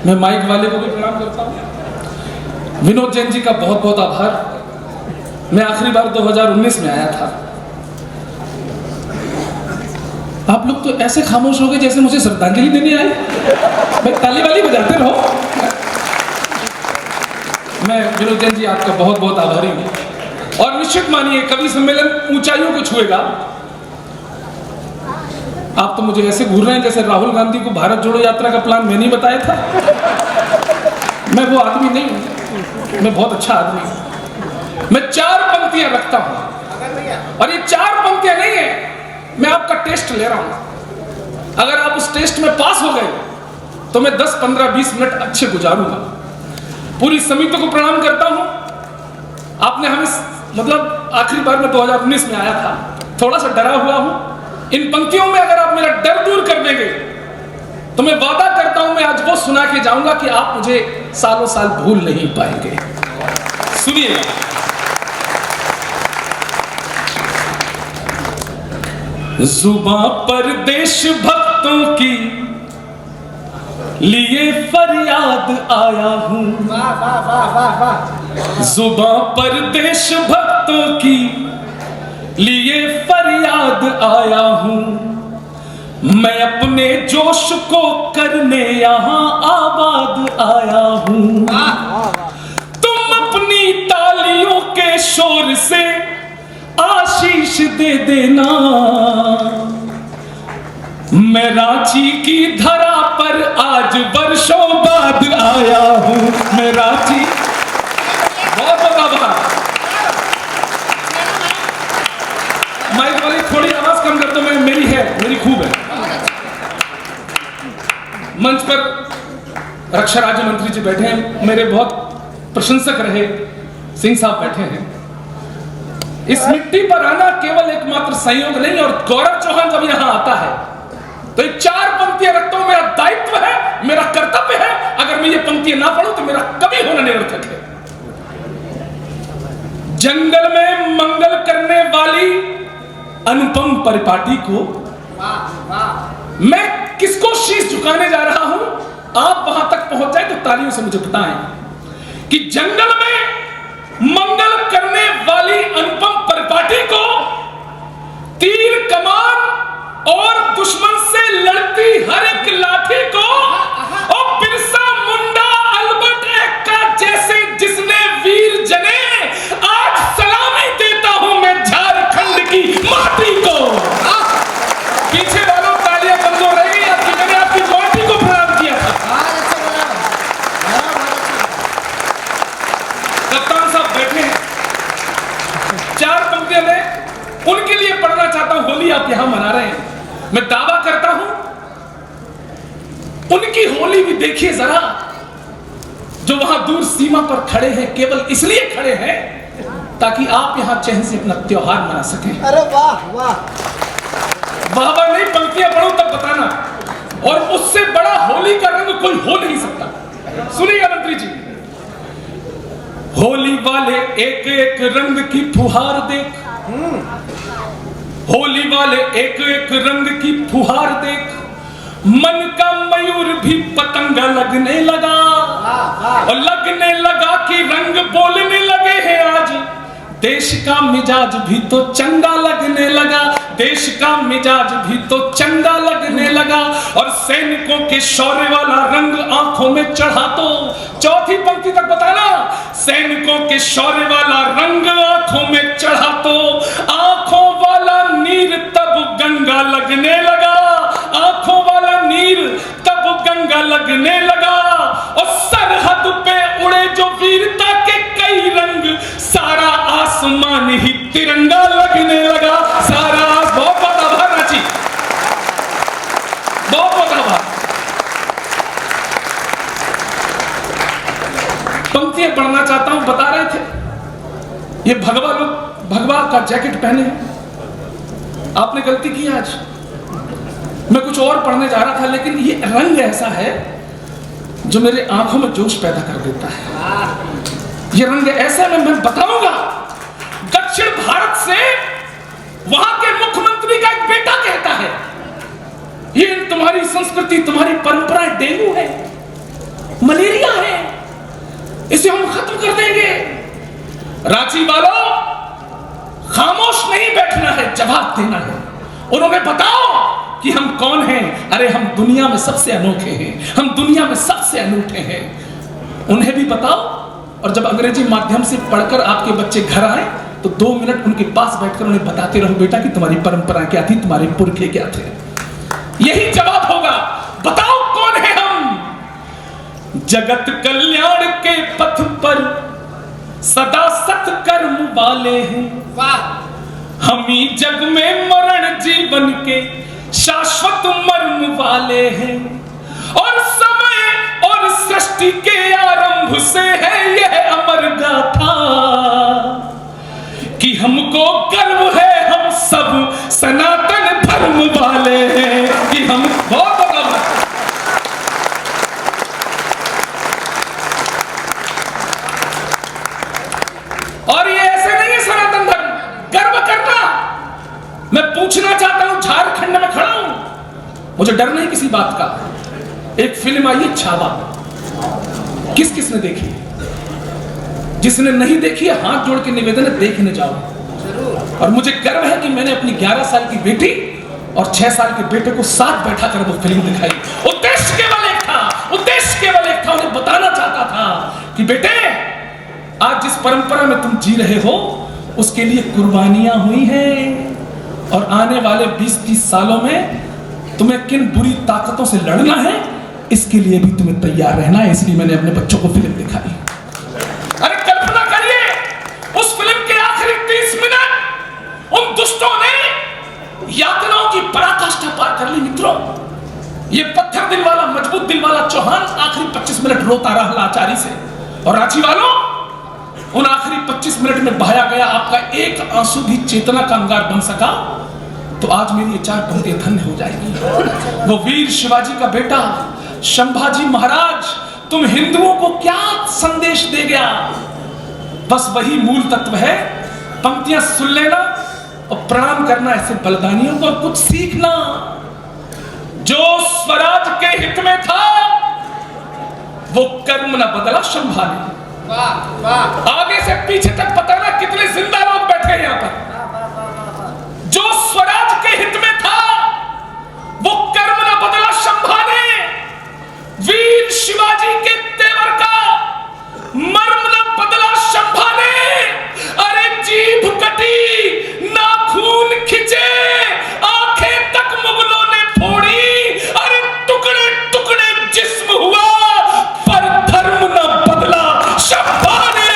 मैं माइक वाले को भी प्रणाम करता हूं। विनोद जैन जी का बहुत बहुत आभार। मैं आखिरी बार 2019 में आया था। आप लोग तो ऐसे खामोश हो गए जैसे मुझे श्रद्धांजलि देने आए। मैं ताली वाली बजाते रहो। मैं विनोद जैन जी आपका बहुत बहुत आभारी हूँ। और निश्चित मानिए कवि सम्मेलन ऊंचाइयों को छुएगा। आप तो मुझे ऐसे घूर रहे हैं जैसे राहुल गांधी को भारत जोड़ो यात्रा का प्लान मैंने ही बताया था। मैं वो आदमी नहीं हूँ, मैं बहुत अच्छा आदमी हूँ। मैं 4 पंक्तियां रखता हूँ और ये 4 पंक्तियां नहीं है, मैं आपका टेस्ट ले रहा हूं। अगर आप उस टेस्ट में पास हो गए तो मैं 10, 15, 20 मिनट अच्छे गुजारूंगा। पूरी समिति को प्रणाम करता हूं। आपने हमें मतलब आखिरी बार मैं 2019 में आया था, थोड़ा सा डरा हुआ हूं। इन पंक्तियों में अगर आप मेरा डर दूर कर देंगे तो मैं वादा करता हूं मैं आज वो सुना के जाऊंगा कि आप मुझे सालों साल भूल नहीं पाएंगे। सुनिए, जुबां पर देशभक्तों की लिए फरियाद आया हूं। जुबां पर देशभक्तों की लिए फरियाद आया हूं। मैं अपने जोश को करने यहाँ आबाद आया हूँ, तुम अपनी तालियों के शोर से आशीष दे देना। मैं रांची की धरा पर आज वर्षों बाद आया हूँ, मैं रांची। बहुत बहुत आभार। माइक वाली थोड़ी आवाज कम कर दो, मैं मेरी है, मेरी खूब है। मंच पर रक्षा राज्य मंत्री जी बैठे हैं, मेरे बहुत प्रशंसक रहे सिंह साहब बैठे हैं। इस मिट्टी पर आना केवल एकमात्र संयोग नहीं, और गौरव चौहान जब यहां आता है तो ये 4 पंक्तियां रखता हूं, मेरा दायित्व है, मेरा कर्तव्य है। अगर मैं ये पंक्तियां ना पढ़ूं तो मेरा कभी होना निरर्थक है। जंगल में मंगल करने वाली अनुपम परिपाटी को मैं किसको शीश झुकाने जा रहा हूं, आप वहां तक पहुंच जाए तो तालियों से मुझे बताएं कि जंगल में मंगल करने वाली अनुपम परिपाटी को तीर कमान और दुश्मन से लड़ती हर एक लाठी को और बिरसा मुंडा अल्बर्ट एक्का जैसे जिसने वीर जने आज सलामी देता हूं मैं झारखंड की माटी को। पीछे वालों तालियां कमजोर रही आपकी, मैंने आपकी माटी को प्रणाम किया था। कप्तान साहब बैठे हैं, 4 पंक्तियां मैं उनके लिए पढ़ना चाहता हूं। होली आप यहां मना रहे हैं, मैं दावा करता हूं उनकी होली भी देखिए जरा, जो वहां दूर सीमा पर खड़े हैं केवल इसलिए खड़े हैं ताकि आप यहां चैन से अपना त्योहार मना सकें। अरे वाह वाह, बाबा नहीं, पंक्तियां पढ़ो तब बताना। और उससे बड़ा होली का रंग कोई हो नहीं सकता। सुनिएगा मंत्री जी, होली वाले एक एक रंग की फुहार देख, होली वाले एक एक रंग की फुहार देख, मन का मयूर भी पतंगा लगने लगा, और लगने लगा कि रंग बोलने लगे हैं आज। देश का मिजाज भी तो चंगा लगने लगा, देश का मिजाज भी तो चंगा लगने लगा, और सैनिकों के शौर्य वाला रंग आंखों में चढ़ा तो। चौथी पंक्ति तक बताना, सैनिकों के शौर्य वाला रंग आंखों में चढ़ा तो, आंखों वाला नीर तब गंगा लगने लगा, आंखों वाला नीर तब गंगा लगने लगा, और सरहद पे उड़े जो वीरता के कई रंग, सारा आसमान ही तिरंगा लगने लगा। सारा बहुत बहुत आभार रांची, बहुत बहुत आभार। पंक्तियां पढ़ना चाहता हूं, बता रहे थे ये भगवा लोग भगवा का जैकेट पहने हैं, आपने गलती की आज। मैं कुछ और पढ़ने जा रहा था, लेकिन ये रंग ऐसा है जो मेरे आंखों में जोश पैदा कर देता है। ये रंग ऐसा है, मैं बताऊंगा। दक्षिण भारत से वहां के मुख्यमंत्री का एक बेटा कहता है, ये तुम्हारी संस्कृति तुम्हारी परंपरा डेंगू है, मलेरिया है, इसे हम खत्म कर देंगे। रांची वालों, खामोश नहीं बैठना है, जवाब देना है। उन्होंने बताओ कि हम कौन हैं। अरे हम दुनिया में सबसे अनोखे हैं, हम दुनिया में सबसे अनूठे हैं, उन्हें भी बताओ। और जब अंग्रेजी माध्यम से पढ़कर आपके बच्चे घर आए तो 2 मिनट उनके पास बैठकर उन्हें बताते रहो, बेटा कि तुम्हारी परंपरा क्या थी, तुम्हारे पुरखे क्या थे। यही जवाब होगा। बताओ कौन है हम। जगत कल्याण के पथ पर सदा सत्कर्म वाले हैं, हम ही जग में मरण जीवन के शाश्वत मर्म वाले हैं, और समय और सृष्टि के आरंभ से है यह अमर गाथा कि हमको गर्व है, हम सब सनातन धर्म वाले हैं, कि हम बहुत और ये ऐसे नहीं है सनातन धर्म गर्व करना। मैं पूछना चाहता हूं, झारखंड में खड़ा हूं, मुझे डर नहीं किसी बात का। एक फिल्म आई है छावा, किस किसने देखी? जिसने नहीं देखी है हाथ जोड़ के निवेदन है, देखने जाओ। और मुझे गर्व है कि मैंने अपनी 11 साल की बेटी और 6 साल के बेटे को साथ बैठा कर वो फिल्म दिखाई। उद्देश्य केवल एक था, उद्देश्य केवल एक था, उन्हें बताना चाहता था कि बेटे आज जिस परंपरा में तुम जी रहे हो उसके लिए कुर्बानियां हुई हैं और आने वाले 20-30 सालों में तुम्हें किन बुरी ताकतों से लड़ना है इसके लिए भी तुम्हें तैयार रहना है। इसलिए मैंने अपने बच्चों को फिल्म दिखाई। अरे कल्पना करिए उस फिल्म के आखिरी 30 मिनट उन दुष्टों ने यातनाओं की पराकाष्ठा पार कर ली। मित्रों, ये पत्थर दिल वाला, मजबूत दिल वाला चौहान आखिरी 25 मिनट रोता रहा लाचारी से, और रांची वालों उन आखिरी 25 मिनट में बहाया गया आपका एक आंसू भी चेतना का अंगार बन सका तो आज मेरी ये 4 पंक्तियां धन्य हो जाएगी। वो वीर शिवाजी का बेटा संभाजी महाराज तुम हिंदुओं को क्या संदेश दे गया, बस वही मूल तत्व है। पंक्तियां सुन लेना और प्रणाम करना ऐसे बलिदानियों को, और कुछ सीखना। जो स्वराज के हित में था वो कर्म न बदला संभा ने। आगे से पीछे तक बताना कितने जिंदा लोग बैठे हैं यहां पर। जो स्वराज के हित में था वो कर्म न बदला संभा ने। वीर शिवाजी के तेवर का मर्म न बदला संभा ने। अरे जीभ कटी, नाखून खिंचे, आंखें तक मुगलों ने फोड़ी, अरे टुकड़े टुकड़े जिस्म हुआ पर धर्म न बदला संभा ने।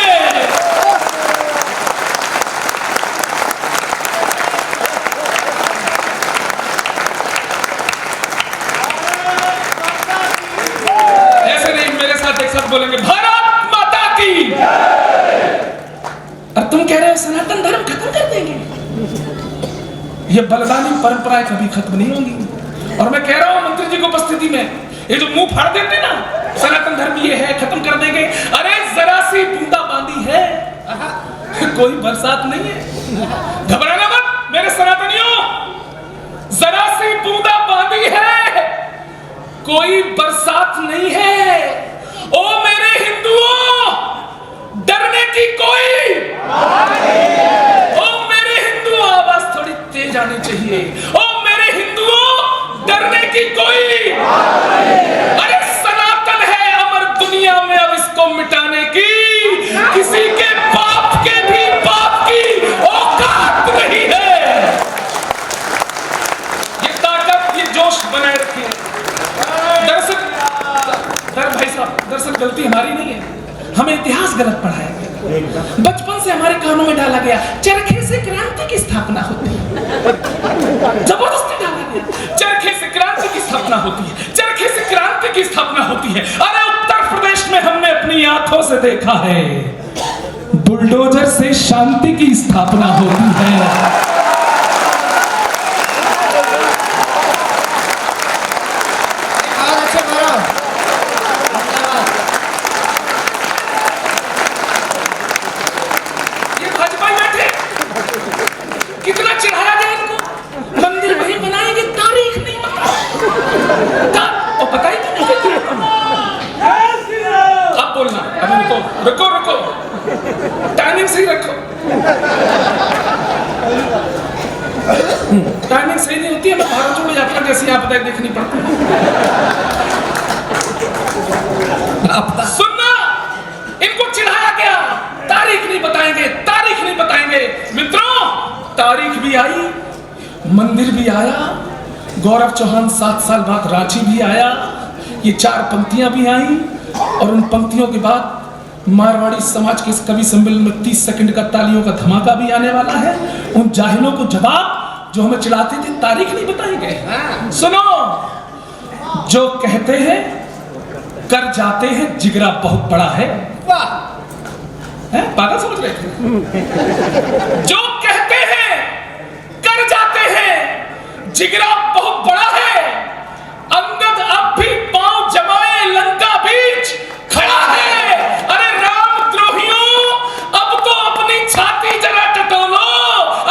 ऐसे नहीं, मेरे साथ एक साथ बोलेंगे भारत माता की। और तुम कह रहे हो सनातन धर्म खत्म कर देंगे। ये बलिदानी परंपराएं कभी खत्म नहीं होंगी। और मैं कह रहा हूं मंत्री जी की उपस्थिति में, ये जो मुंह फाड़ देते ना सनातन धर्म ये है खत्म कर देंगे, अरे जरा सी बूंदा बांदी है, कोई बरसात नहीं है। घबराना मत मेरे सनातनियों, जरा सी बूंदा बांदी है, कोई बरसात नहीं है। ओ मेरे हिंदुओं, डरने की कोई, ओ मेरे हिंदुओं, आवाज थोड़ी तेज आनी चाहिए। ओ मेरे हिंदुओं, डरने की कोई, अरे सनातन है अमर दुनिया में, अब इसको मिटाने की किसी के बाप के भी बाप की औकात नहीं है। ये ताकत, ये जोश बनाए रखिए। भाई साहब, दरअसल गलती हमारी नहीं है, हमें इतिहास गलत पढ़ाया गया। बचपन से हमारे कानों में डाला गया चरखे से क्रांति की स्थापना होती है, जबरदस्ती डाला गया चरखे से क्रांति की स्थापना होती है, चरखे से क्रांति की स्थापना होती है। अरे उत्तर प्रदेश में हमने अपनी आंखों से देखा है बुलडोजर से शांति की स्थापना होती है। कितना चिढ़ाया गया इनको, मंदिर वही बनाएंगे, तारीख नहीं पता, और पता ही नहीं अब बोलना। अभी रुको रुको रुको, टाइमिंग सही रखो। टाइमिंग सही नहीं होती है, मैं भारत जोड़ो यात्रा जैसी आप बताए देखनी पड़ती है। सुनना, इनको चिढ़ाया गया तारीख नहीं बताएंगे, तारीख नहीं बताएंगे। मित्रों, तारीख भी आई, मंदिर भी आया, गौरव चौहान 7 साल बाद रांची भी आया, ये 4 पंक्तियां भी आई, और उन पंक्तियों के बाद मारवाड़ी समाज के इस कवि सम्मेलन में 30 सेकंड का तालियों का धमाका भी आने वाला है। उन जाहिलों को जवाब जो हमें चिढ़ाते थे तारीख नहीं बताएंगे। सुनो, जो कहते हैं कर जाते हैं जिगरा बहुत बड़ा है, पागल समझ रहे थे। जो कहते हैं कर जाते हैं जिगरा बहुत बड़ा है, अंगद अब भी पांव जमाए लंका बीच खड़ा है। अरे राम द्रोहियों, अब तो अपनी छाती जरा टटोलो।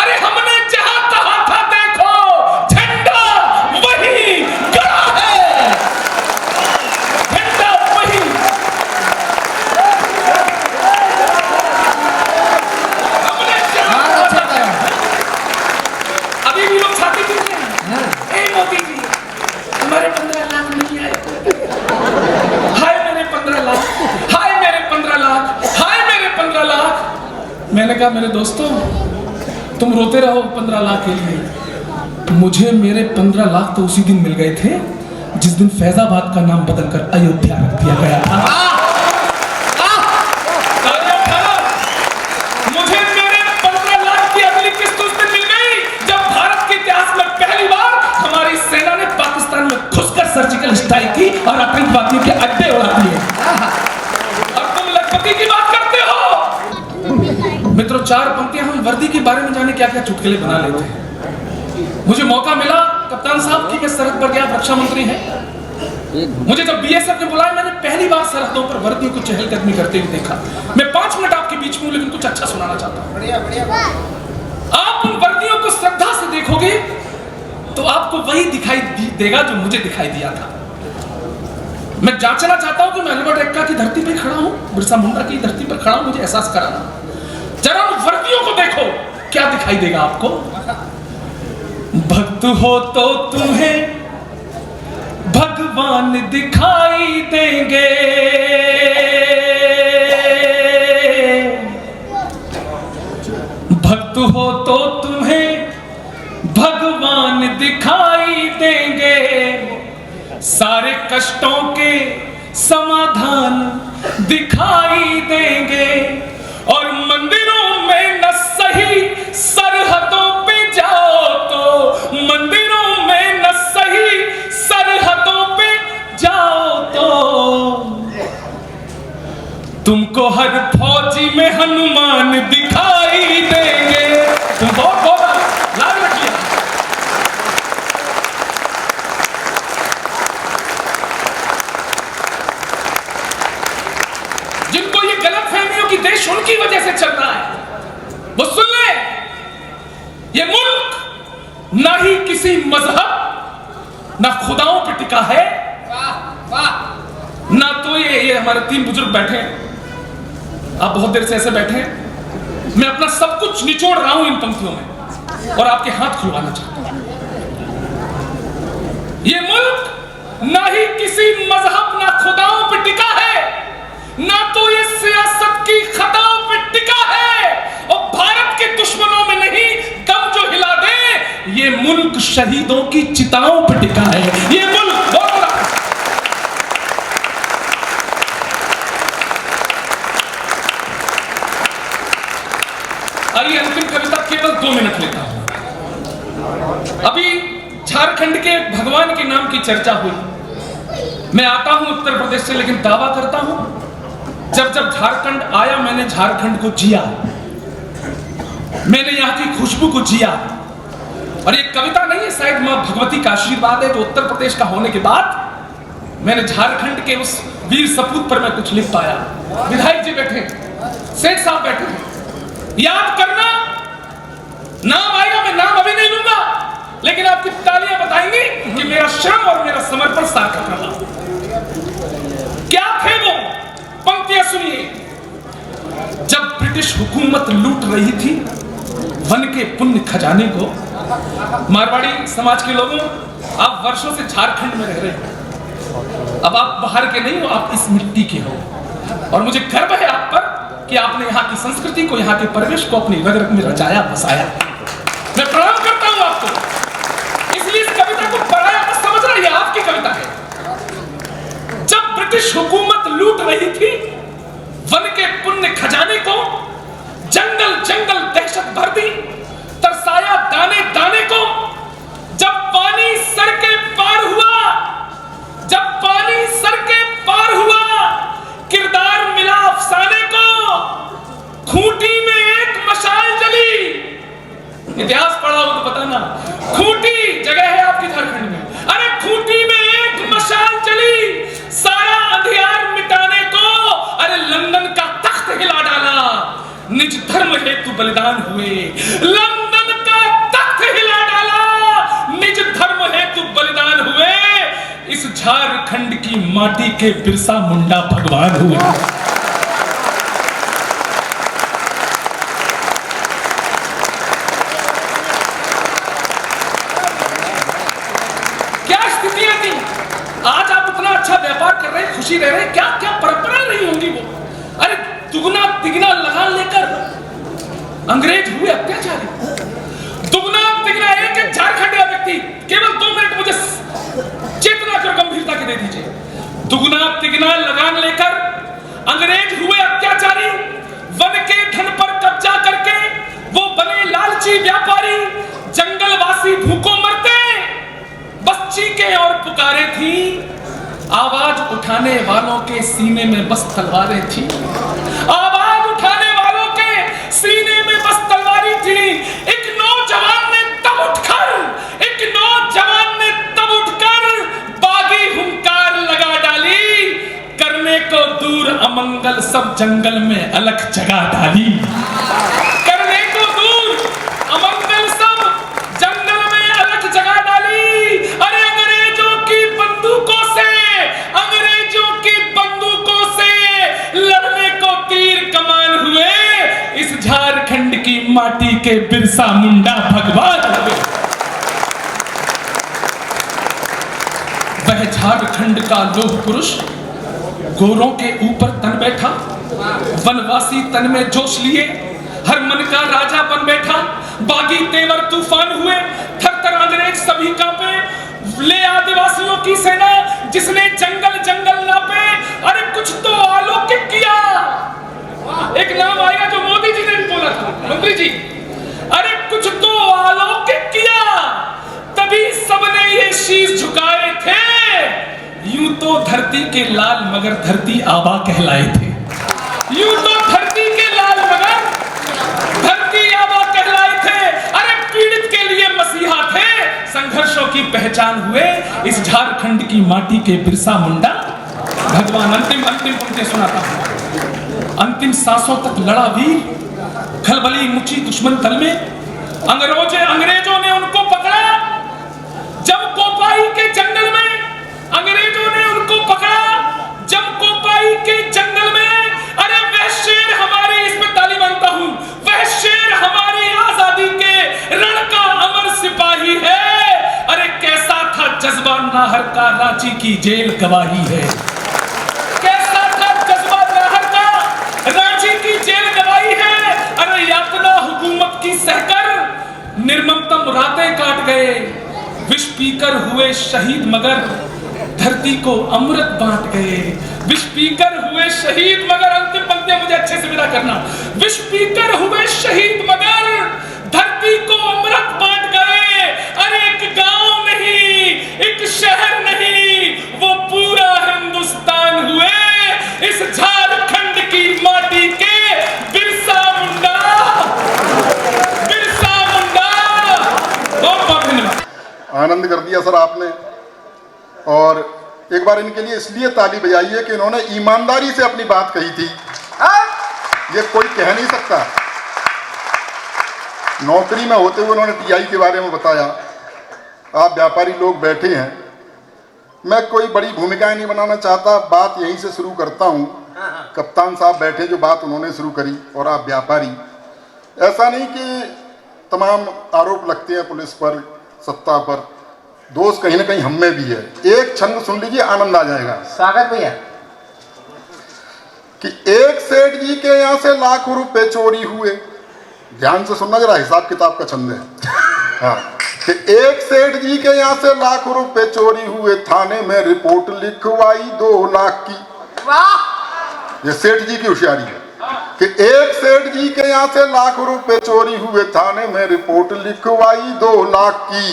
अरे हमने जहां कहा था देखो, झंडा वही गड़ा है, झंडा वही। हमने जहां अभी भी लोग छाती पीट रहे हैं। मैंने कहा मेरे दोस्तों तुम रोते रहो 15 लाख के लिए, मुझे मेरे 15 लाख तो उसी दिन मिल गए थे जिस दिन फैजाबाद का नाम बदलकर अयोध्या रख दिया गया था। मुझे मेरे 15 लाख की अगली किस्त उस दिन मिल गई जब भारत के इतिहास में पहली बार हमारी सेना ने पाकिस्तान में घुसकर सर्जिकल स्ट्राइक की और आतंकवादियों के अड्डे उड़ा दिए। और तुम लखपति की बात करते हो। मित्रों, 4 पंक्तियां हम वर्दी के बारे में जाने क्या क्या चुटकुले बना लेते हैं। मुझे मौका मिला कप्तान साहब की सरहद पर गया, रक्षा मंत्री हैं। मुझे जब बीएसएफ ने बुलाया, मैंने पहली बार सरहदों पर वर्दियों को चहलकदमी करते हुए देखा। मैं 5 मिनट आपके बीच में हूं, लेकिन कुछ अच्छा सुनाना चाहता हूं। आप उन वर्दियों को श्रद्धा से देखोगे तो आपको वही दिखाई देगा जो मुझे दिखाई दिया था। मैं जांचना चाहता हूं कि मैं अल्बर्ट एक्का की धरती पर खड़ा हूं, बिरसा मुंडा की धरती पर खड़ा हूं, मुझे एहसास कराना। जरा उन वर्दियों को देखो, क्या दिखाई देगा आपको। भक्त हो तो तुम्हें भगवान दिखाई देंगे, भक्त हो तो तुम्हें भगवान दिखाई देंगे, सारे कष्टों के समाधान दिखाई देंगे। और मंदिरों में न सही सरहदों पे जाओ तो, मंदिरों में न सही सरहदों पे जाओ तो, तुमको हर फौजी में हनुमान दिखाई देंगे। तुम बहुत लाल रखिए। जिनको ये गलतफहमियों की देश उनकी वजह से चल रहा है, वो सुन ले, ये मुल्क ना ही किसी मजहब ना खुदाओं पे टिका है, ना तो ये हमारे 3 बुजुर्ग बैठे हैं, आप बहुत देर से ऐसे बैठे हैं। मैं अपना सब कुछ निचोड़ रहा हूं इन पंक्तियों में और आपके हाथ खुलवाना चाहता हूं। ये मुल्क ना ही किसी मजहब ना खुदाओं पे टिका है, ना तो ये सियासत की खताओं पे टिका है, और भारत के दुश्मनों में नहीं दम जो हिला दे, ये मुल्क शहीदों की चिताओं पे टिका है। ये मुल्क बहुत बड़ा। आइए अंतिम कविता केवल 2 मिनट लेता हूं। अभी झारखंड के भगवान के नाम की चर्चा हुई। मैं आता हूं उत्तर प्रदेश से, लेकिन दावा करता हूं जब जब झारखंड आया मैंने झारखंड को जिया, मैंने यहाँ की खुशबू को जिया। और ये कविता नहीं है, शायद मां भगवती का आशीर्वाद है जो उत्तर प्रदेश का होने के बाद मैंने झारखंड के उस वीर सपूत पर मैं कुछ लिख पाया। विधायक जी बैठे, सेठ साहब बैठे, याद करना, नाम आएगा, मैं नाम अभी नहीं लूंगा, लेकिन आपकी तालियां बताएंगी कि मेरा श्रम और मेरा समर्पण सार्थक रहा। क्या थे वो पंक्तियां सुनिए। जब ब्रिटिश हुकूमत लूट रही थी वन के पुण्य खजाने को, मारवाड़ी समाज के लोगों, आप वर्षों से झारखंड में रह रहे हैं, अब आप बाहर के नहीं हो, आप इस मिट्टी के हो, और मुझे गर्व है आप पर कि आपने यहाँ की संस्कृति को, यहाँ के परिवेश को अपनी रग रग में रचाया बसाया। मैं प्रणाम करता हूं आपको। इसलिए इस कविता को पढ़ाया मत समझना, ये आपकी कविता है। जब ब्रिटिश हुकूमत लूट रही थी वन के पुण्य खजाने को, जंगल जंगल दहशत भर दी, तरसाया दाने दाने को। जब पानी सर के पार हुआ, जब पानी सर के पार हुआ, किरदार मिला अफसाने को, खूंटी में एक मशाल जली। इतिहास पढ़ा हो तो बताना, खूंटी जगह है आपकी झारखंड में, अरे खूंटी में एक मशाल जली, सारा अंधियार मिटाने को, अरे लंदन का तख्त हिला डाला, निज धर्म हेतु बलिदान हुए, लंदन का तख्त हिला डाला, निज धर्म हेतु बलिदान हुए, इस झारखंड की माटी के बिरसा मुंडा भगवान हुए। क्या स्थितियां थी, आज आप इतना अच्छा व्यापार कर रहे हैं, खुशी रह रहे हैं, क्या क्या परंपराएं रही होंगी वो। अरे दुगना तिगना लगान लेकर अंग्रेज हुए अत्याचारी। दुगना तिगना एक एक झारखंड का व्यक्ति केवल 2 मिनट मुझे चेतना कर गंभीरता के दे दीजिए। दुगना तिगना लगान लेकर अंग्रेज हुए अत्याचारी, वन के धन पर कब्जा करके वो बने लालची व्यापारी, जंगलवासी भूखों मरते बस चीखे और पुकारे थी, आवाज उठाने वालों के सीने में बस तलवारें थी, आवाज उठाने वालों के सीने में बस तलवारें थी। एक नौजवान ने तब उठकर बागी हुंकार लगा डाली, करने को दूर अमंगल सब जंगल में अलख जगा डाली, करने को दूर अमंगल सब जंगल में अलख जगा डाली। अरे अंग्रेजों की बंदूकों से लड़ने को तीर कमान हुए, इस झारखंड की माटी के बिरसा मुंडा भगवान हुए। वह झारखंड का लोह पुरुष गोरों के ऊपर तन बैठा, वनवासी तन में जोश लिए, हर मन का राजा बन बैठा। बागी तेवर तूफान हुए, थर अंग्रेज सभी कांपे, ले आदिवासियों की सेना जिसने जंगल जंगल नापे। अरे कुछ तो अलौकिक किया, एक नाम आएगा जो मोदी जी ने भी बोला था, मंत्री जी, अरे कुछ तो अलौकिक किया, तभी सबने ये शीश झुकाए थे। यूं तो धरती के लाल मगर धरती आबा कहलाए थे, यूं तो धरती के लाल मगर धरती आबा कहलाए थे। अरे पीड़ित के लिए मसीहा थे, संघर्षों की पहचान हुए, इस झारखंड की माटी के बिरसा मुंडा भगवान। अंतिम पंक्ति सुनाता हूं। अंतिम सांसों तक लड़ा वीर, खलबली मुची दुश्मन तल में, अंग्रेजों ने उनको पकड़ा जमकोपाई के जंगल में, अंग्रेजों ने उनको पकड़ा जमकोपाई के जंगल में। अरे वह शेर हमारी, इसमें ताली मांगता हूं, वह शेर हमारी आजादी के रण का अमर सिपाही है। अरे कैसा था जज्बा नाहर का, रांची की जेल गवाही है। कैसा था जज्बा नाहर का, रांची की जेल गवाही है। अरे यातना हुकूमत की सहकर निर्ममतम रातें काट गए, विष पीकर हुए शहीद मगर धरती को अमृत बांट गए, विष पीकर हुए शहीद मगर। अंतिम पंक्तियां मुझे अच्छे से विदा करना। विष पीकर हुए शहीद मगर धरती को अमृत बांट गए। अरे एक गांव नहीं, एक शहर नहीं, वो पूरा हिंदुस्तान हुए, इस झारखंड की माटी के बिरसा मुंडा, बिरसा मुंडा। बहुत बहुत धन्यवाद। आनंद कर दिया सर आपने, और एक बार इनके लिए इसलिए ताली बजाइए कि इन्होंने ईमानदारी से अपनी बात कही थी, ये कोई कह नहीं सकता। नौकरी में होते हुए उन्होंने टीआई के बारे में बताया। आप व्यापारी लोग बैठे हैं, मैं कोई बड़ी भूमिकाएं नहीं बनाना चाहता, बात यहीं से शुरू करता हूं। कप्तान साहब बैठे, जो बात उन्होंने शुरू करी, और आप व्यापारी, ऐसा नहीं कि तमाम आरोप लगते हैं पुलिस पर, सत्ता पर, दोष कहीं ना कहीं हम में भी है। एक छंद सुन लीजिए, आनंद आ जाएगा। स्वागत भैया। कि एक सेठ जी के यहाँ से लाखों रुपए चोरी हुए, ध्यान से सुनना जरा, हिसाब किताब का छंद है। हाँ, कि एक सेठ जी के यहाँ से लाखों रुपए चोरी हुए, थाने में रिपोर्ट लिखवाई 2 लाख की। वाह, ये सेठ जी की होशियारी है कि एक सेठ जी के यहाँ से लाखों रुपए चोरी हुए, थाने में रिपोर्ट लिखवाई 2 लाख की।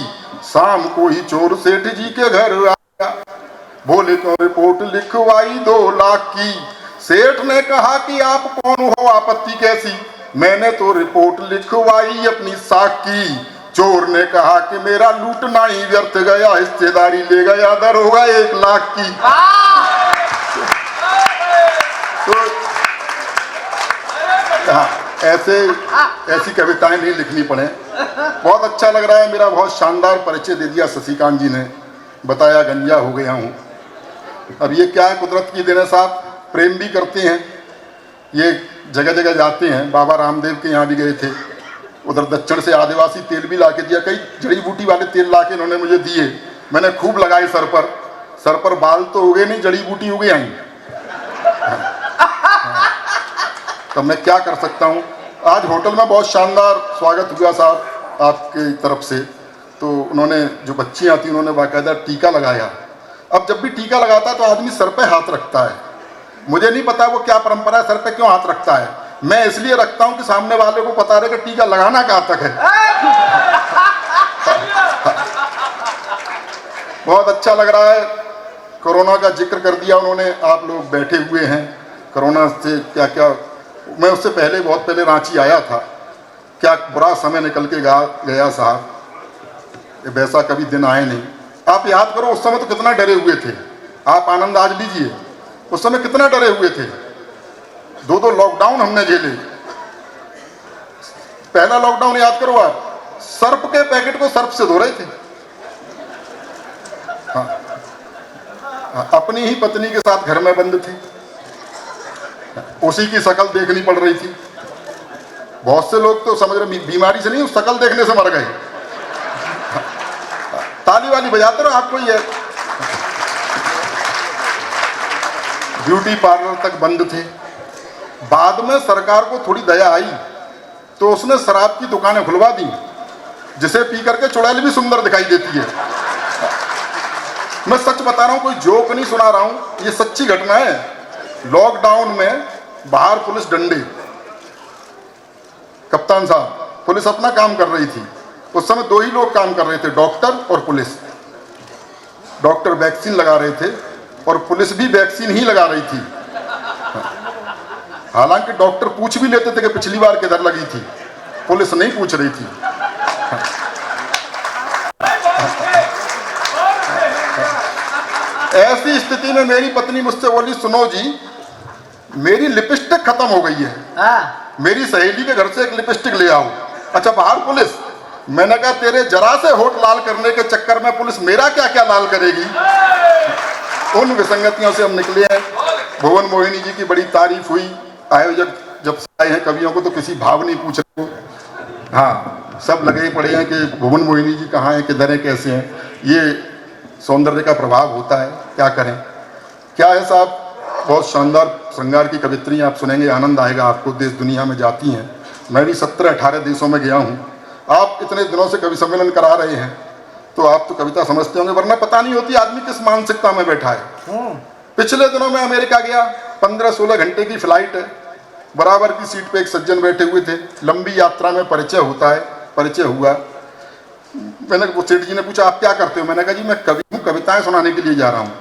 शाम को ही चोर सेठ जी के घर आया, बोले तो रिपोर्ट लिखवाई 2 लाख की। सेठ ने कहा कि आप कौन हो, आपत्ति कैसी? मैंने तो रिपोर्ट लिखवाई अपनी साख की। चोर ने कहा कि मेरा लूटना ही व्यर्थ गया, हिस्सेदारी ले गया, दर होगा 1 लाख की। तो ऐसी कविताएं नहीं लिखनी पड़े। बहुत अच्छा लग रहा है, मेरा बहुत शानदार परिचय दे दिया शशिकांत जी ने, बताया गंजा हो गया हूँ। अब ये क्या है, कुदरत की देन है साहब, प्रेम भी करते हैं, ये जगह जगह जाते हैं। बाबा रामदेव के यहाँ भी गए थे, उधर दक्षिण से आदिवासी तेल भी ला के दिया, कई जड़ी बूटी वाले तेल ला के इन्होंने मुझे दिए, मैंने खूब लगाए सर पर बाल तो हो गए नहीं, जड़ी बूटी हो गई आई। तो मैं क्या कर सकता हूँ। आज होटल में बहुत शानदार स्वागत हुआ साहब आपकी तरफ से। तो उन्होंने जो बच्चियाँ थी उन्होंने बाकायदा टीका लगाया। अब जब भी टीका लगाता है तो आदमी सर पे हाथ रखता है। मुझे नहीं पता वो क्या परंपरा है, सर पे क्यों हाथ रखता है। मैं इसलिए रखता हूँ कि सामने वाले को पता रहे कि टीका लगाना कहाँ तक है। बहुत अच्छा लग रहा है। कोरोना का जिक्र कर दिया उन्होंने। आप लोग बैठे हुए हैं, कोरोना से क्या क्या, मैं उससे पहले बहुत पहले रांची आया था। क्या बुरा समय निकल के गया साहब, वैसा कभी दिन आए नहीं। आप याद करो उस समय तो कितना डरे हुए थे। आप आनंद आज लीजिए, उस समय कितना डरे हुए थे। 2 लॉकडाउन हमने झेले। पहला लॉकडाउन याद करो आप, सर्फ के पैकेट को सर्फ से धो रहे थे। हाँ, अपनी ही पत्नी के साथ घर में बंद थे, उसी की शक्ल देखनी पड़ रही थी। बहुत से लोग तो समझ रहे बीमारी से नहीं, उस शक्ल देखने से मर गए। ताली वाली बजाते रहो, आपको ये ब्यूटी पार्लर तक बंद थे। बाद में सरकार को थोड़ी दया आई तो उसने शराब की दुकानें खुलवा दी, जिसे पी करके चुड़ैल भी सुंदर दिखाई देती है। मैं सच बता रहा हूं, कोई जोक नहीं सुना रहा हूं, ये सच्ची घटना है। लॉकडाउन में बाहर पुलिस डंडे, कप्तान साहब पुलिस अपना काम कर रही थी। उस समय 2 ही लोग काम कर रहे थे, डॉक्टर और पुलिस। डॉक्टर वैक्सीन लगा रहे थे और पुलिस भी वैक्सीन ही लगा रही थी। हालांकि डॉक्टर पूछ भी लेते थे कि पिछली बार किधर लगी थी, पुलिस नहीं पूछ रही थी। ऐसी स्थिति में मेरी पत्नी मुझसे बोली, सुनो जी मेरी लिपस्टिक खत्म हो गई है, मेरी सहेली के घर से एक लिपस्टिक ले आओ। अच्छा बाहर पुलिस। मैंने कहा तेरे जरा से होठ लाल करने के चक्कर में पुलिस मेरा क्या क्या लाल करेगी। उन विसंगतियों से हम निकले हैं। भुवन मोहिनी जी की बड़ी तारीफ हुई। आयोजक जब से आए हैं कवियों को तो किसी भाव नहीं पूछ रहे। हाँ, सब लगे पड़े हैं कि भुवन मोहिनी जी कहाँ हैं, किधर हैं, कैसे हैं। ये सौंदर्य का प्रभाव होता है, क्या करें। क्या है साहब, बहुत शानदार श्रृंगार की कवित्री आप सुनेंगे, आनंद आएगा आपको। देश दुनिया में जाती हैं, मैं भी 17-18 देशों में गया हूँ। आप इतने दिनों से कवि सम्मेलन करा रहे हैं तो आप तो कविता समझते होंगे, वरना पता नहीं होती आदमी किस मानसिकता में बैठा है। पिछले दिनों में अमेरिका गया, 15-16 घंटे की फ्लाइट है। बराबर की सीट पे एक सज्जन बैठे हुए थे। लंबी यात्रा में परिचय होता है, परिचय हुआ। मैंने वो सेठ जी ने पूछा आप क्या करते हो। मैंने कहा जी मैं कवि हूँ, कविताएं सुनाने के लिए जा रहा हूँ।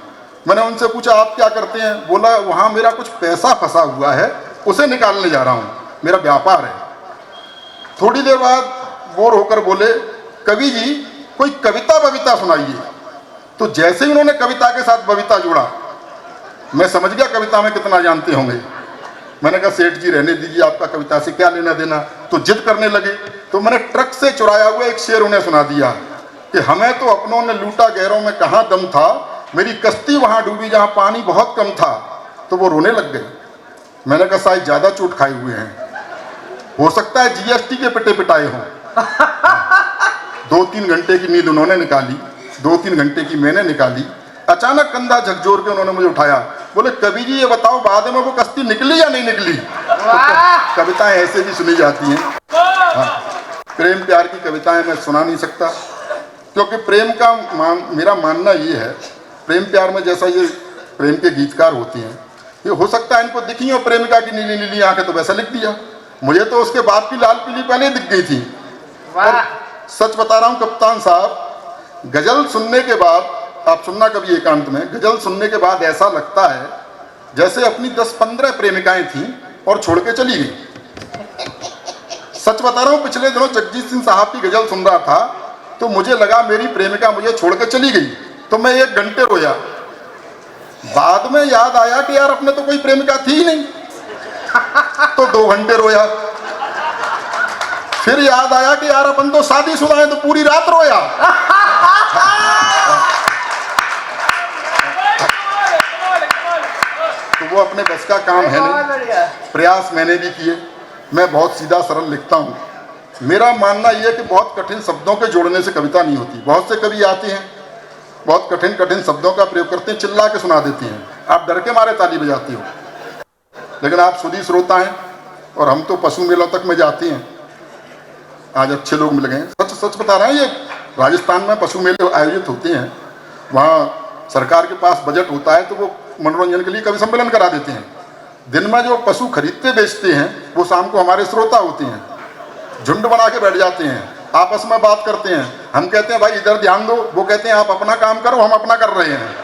मैंने उनसे पूछा आप क्या करते हैं। बोला वहाँ मेरा कुछ पैसा फंसा हुआ है, उसे निकालने जा रहा हूँ, मेरा व्यापार है। थोड़ी देर बाद बोर होकर बोले कवि जी कोई कविता बविता सुनाइए। तो जैसे ही उन्होंने कविता के साथ बविता जोड़ा, मैं समझ गया कविता में कितना जानते होंगे। मैंने कहा सेठ जी रहने दीजिए, आपका कविता से क्या लेना देना। तो जिद करने लगे। तो मैंने ट्रक से चुराया हुआ एक शेर उन्हें सुना दिया कि हमें तो अपनों ने लूटा गैरों में कहाँ दम था, मेरी कश्ती वहां डूबी जहां पानी बहुत कम था। तो वो रोने लग गए। मैंने कहा शायद ज्यादा चोट खाए हुए हैं, हो सकता है जीएसटी के पिटे पिटाए हों। 2-3 घंटे की नींद उन्होंने निकाली, 2-3 घंटे की मैंने निकाली। अचानक कंधा झकझोर के उन्होंने मुझे उठाया। बोले कवि जी ये बताओ बाद में वो कश्ती निकली या नहीं निकली। तो कविताएं ऐसे भी सुनी जाती हैं। हाँ, प्रेम प्यार की कविताएं मैं सुना नहीं सकता, क्योंकि प्रेम का मेरा मानना ये है, प्रेम प्यार में जैसा ये प्रेम के गीतकार होते हैं, ये हो सकता है इनको दिखी हो प्रेमिका की नीली नीली आंखें तो वैसा लिख दिया। मुझे तो उसके बाप की लाल पीली पहले दिख गई थी। और सच बता रहा हूँ कप्तान साहब, गजल सुनने के बाद, आप सुनना कभी एकांत में, गजल सुनने के बाद ऐसा लगता है जैसे अपनी 10-15 प्रेमिकाएं थीं और छोड़ के चली गई। सच बता रहा हूँ, पिछले दिनों जगजीत सिंह साहब की गजल सुन रहा था तो मुझे लगा मेरी प्रेमिका मुझे छोड़ के चली गई, तो मैं 1 घंटे रोया। बाद में याद आया कि यार अपने तो कोई प्रेमिका थी ही नहीं, तो 2 घंटे रोया। फिर याद आया कि यार अपन तो शादीशुदा है, तो पूरी रात रोया। तो वो अपने बस का काम है नहीं। प्रयास मैंने भी किए। मैं बहुत सीधा सरल लिखता हूँ। मेरा मानना यह है कि बहुत कठिन शब्दों के जोड़ने से कविता नहीं होती। बहुत से कवि आते हैं, बहुत कठिन कठिन शब्दों का प्रयोग करते हैं, चिल्ला के सुना देते हैं, आप डर के मारे ताली बजाते हो। लेकिन आप सुधी श्रोता हैं, और हम तो पशु मेलों तक में जाते हैं। आज अच्छे लोग मिल गए, सच सच बता रहे हैं। ये राजस्थान में पशु मेले आयोजित होते हैं, वहाँ सरकार के पास बजट होता है तो वो मनोरंजन के लिए कवि सम्मेलन करा देते हैं। दिन में जो पशु खरीदते बेचते हैं वो शाम को हमारे श्रोता होते हैं, झुंड बना के बैठ जाते हैं, आपस में बात करते हैं। हम कहते हैं भाई इधर ध्यान दो, वो कहते हैं आप अपना काम करो, हम अपना कर रहे हैं।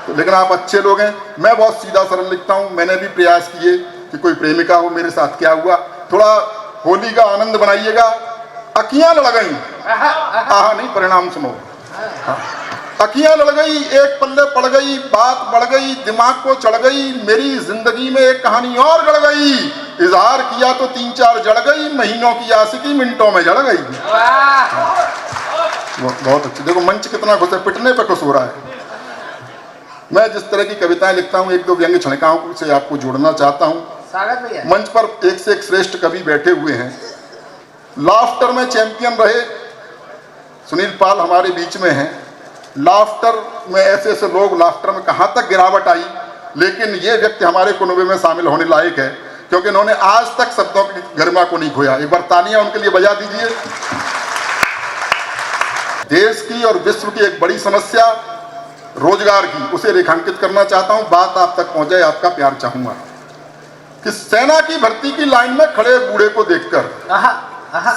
तो लेकिन आप अच्छे लोग हैं। मैं बहुत सीधा सरल लिखता हूँ। मैंने भी प्रयास किए कि कोई प्रेमिका हो, मेरे साथ क्या हुआ, थोड़ा होली का आनंद बनाइएगा। अखियां लड़ गई, आहा नहीं, परिणाम सुनो। हाँ। अखियां लड़ गई, एक पल्ले पड़ गई, बात बढ़ गई, दिमाग को चढ़ गई, मेरी जिंदगी में एक कहानी और गड़ गई। इजहार किया तो 3-4 जड़ गई, महीनों की आशिकी मिनटों में जड़ गई। बहुत अच्छी, देखो मंच कितना खुश है, पिटने पे खुश हो रहा है। मैं जिस तरह की कविताएं लिखता हूँ, 1-2 व्यंग्य छणिकाओं से आपको जोड़ना चाहता हूँ। मंच पर एक से एक श्रेष्ठ कवि बैठे हुए हैं। लाफ्टर में चैंपियन रहे सुनील पाल हमारे बीच में हैं। लाफ्टर में ऐसे ऐसे लोग, लाफ्टर में कहाँ तक गिरावट आई, लेकिन ये व्यक्ति हमारे कुनबे में शामिल होने लायक है, क्योंकि इन्होंने आज तक शब्दों की गरिमा को नहीं खोया। एक बार तालियां उनके लिए बजा दीजिए। देश की और विश्व की एक बड़ी समस्या रोजगार की, उसे रेखांकित करना चाहता हूं। बात आप तक पहुंचे, आपका प्यार चाहूंगा। कि सेना की भर्ती की लाइन में खड़े बूढ़े को देखकर,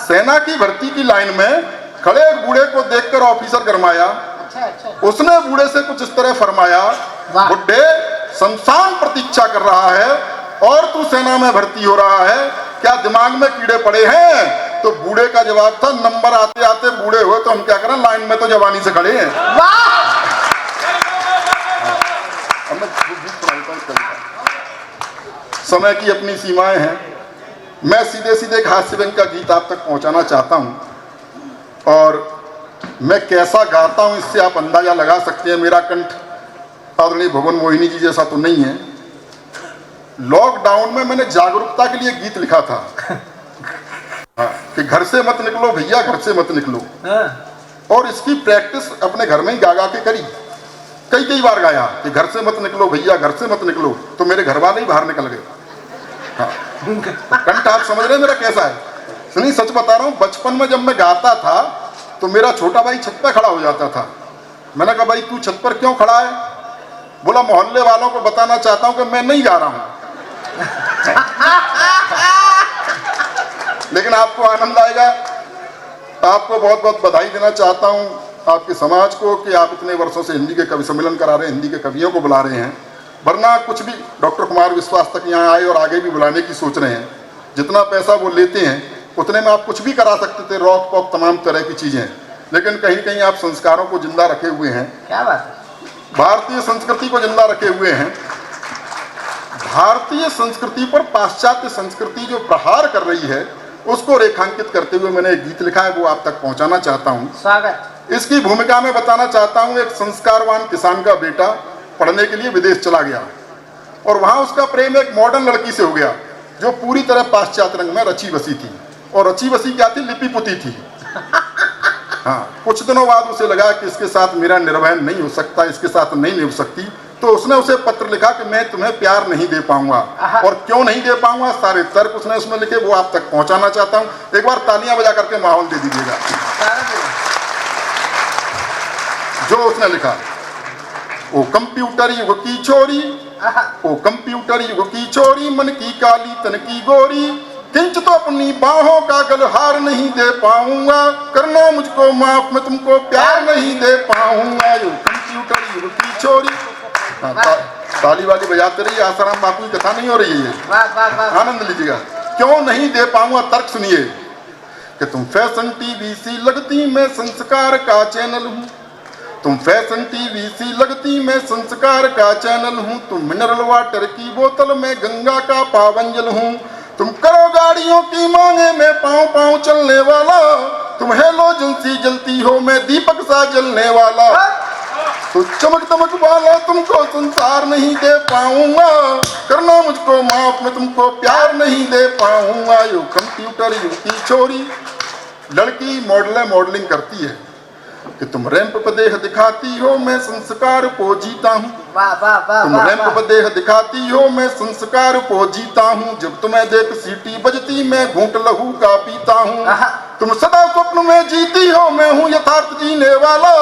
सेना की भर्ती की लाइन में खड़े बूढ़े को देखकर ऑफिसर गरमाया। उसने बूढ़े से कुछ इस तरह फरमाया, बुड्ढे शमशान प्रतीक्षा कर रहा है और तू सेना में भर्ती हो रहा है, क्या दिमाग में कीड़े पड़े हैं? तो बूढ़े का जवाब था, नंबर आते आते बूढ़े हुए तो हम क्या करें, लाइन में तो जवानी से खड़े हैं। समय की अपनी सीमाएं हैं। मैं सीधे सीधे एक हास्य व्यंग्य का गीत आप तक पहुंचाना चाहता हूं, और मैं कैसा गाता हूं इससे आप अंदाजा लगा सकते हैं। मेरा कंठ आदरणीय भुवन मोहिनी जी जैसा तो नहीं है। लॉकडाउन में मैंने जागरूकता के लिए गीत लिखा था। हाँ, कि घर से मत निकलो भैया, घर से मत निकलो। और इसकी प्रैक्टिस अपने घर में ही गा गा के करी। कई बार गाया कि घर से मत निकलो भैया, घर से मत निकलो, तो मेरे घर वाले ही बाहर निकल गए। हाँ, कंठ आप समझ रहे हैं मेरा कैसा है। सुनिए, सच बता रहा हूँ, बचपन में जब मैं गाता था तो मेरा छोटा भाई छत पर खड़ा हो जाता था। मैंने कहा भाई तू छत पर क्यों खड़ा है? बोला मोहल्ले वालों को बताना चाहता हूँ कि मैं नहीं गा रहा हूँ। लेकिन आपको आनंद आएगा। आपको बहुत बहुत बधाई देना चाहता हूँ, आपके समाज को, कि आप इतने वर्षों से हिंदी के कवि सम्मेलन करा रहे हैं, हिंदी के कवियों को बुला रहे हैं। वरना कुछ भी डॉक्टर कुमार विश्वास तक यहाँ आए और आगे भी बुलाने की सोच रहे हैं। जितना पैसा वो लेते हैं उतने में आप कुछ भी करा सकते थे, रॉक पॉप तमाम तरह की चीज़ें। लेकिन कहीं कहीं आप संस्कारों को जिंदा रखे हुए हैं। क्या बात है। भारतीय संस्कृति को जिंदा रखे हुए हैं। भारतीय संस्कृति पर पाश्चात्य संस्कृति जो प्रहार कर रही है उसको रेखांकित करते हुए मैंने एक गीत लिखा है, वो आप तक पहुंचाना चाहता हूं। स्वागत। इसकी भूमिका में बताना चाहता हूं, एक संस्कारवान किसान का बेटा पढ़ने के लिए विदेश चला गया और वहां उसका प्रेम एक मॉडर्न लड़की से हो गया जो पूरी तरह पाश्चात्य रंग में रची बसी थी। और रची बसी क्या थी? लिपि पुती थी। हाँ, कुछ दिनों बाद उसे लगा कि इसके साथ मेरा निर्वहन नहीं हो सकता, इसके साथ नहीं निभ सकती, तो उसने उसे पत्र लिखा कि मैं तुम्हें प्यार नहीं दे पाऊंगा। और क्यों नहीं दे पाऊंगा, सारे तर्क उसने उसमें लिखे, वो आप तक पहुंचाना चाहता हूं। एक बार तालियां बजा करके माहौल दे दीजिएगा। जो उसने लिखा, ओ कंप्यूटर युग की छोरी, ओ कंप्यूटर युग की छोरी, मन की काली तन की गोरी, किंच तो अपनी बाहों का गलहार नहीं दे पाऊंगा, करना मुझको माफ, मैं तुमको प्यार नहीं दे पाऊंगा। यो कंप्यूटर युग की छोरी। ताली वाली बजाते रहिए, आसाराम बापू की कथा नहीं हो रही है, आनंद लीजिएगा। क्यों नहीं दे पाऊंगा, तर्क सुनिए। कि तुम फैशन टीवी सी लगती, मैं संस्कार का चैनल हूँ। तुम फैशन टीवी सी लगती, मैं संस्कार का चैनल हूँ। तुम मिनरल वाटर की बोतल, मैं गंगा का पावंजल हूँ। तुम करो गाड़ियों की मांगे, मैं पाँव पाँव चलने वाला। तुम हेलोजन सी जलती हो, मैं दीपक सा जलने वाला। तो चमक दमक वाला तुमको संसार नहीं दे पाऊंगा, करना मुझको माफ, मैं तुमको प्यार नहीं दे पाऊंगा। यो कंप्यूटर युग की छोरी। लड़की मॉडलिंग करती है कि तुम रैंप पर देह दिखाती हो, मैं संस्कार को जीता हूँ। वाह वाह वाह तुम वाह, रैंप वाह। पर देह दिखाती हो, मैं संस्कार को जीता हूँ। जब तुम्हें देख सीटी बजती, मैं घूंट लहू का पीता हूँ। आहा। तुम सदा स्वप्न में जीती हो, मैं हूँ यथार्थ जीने वाला।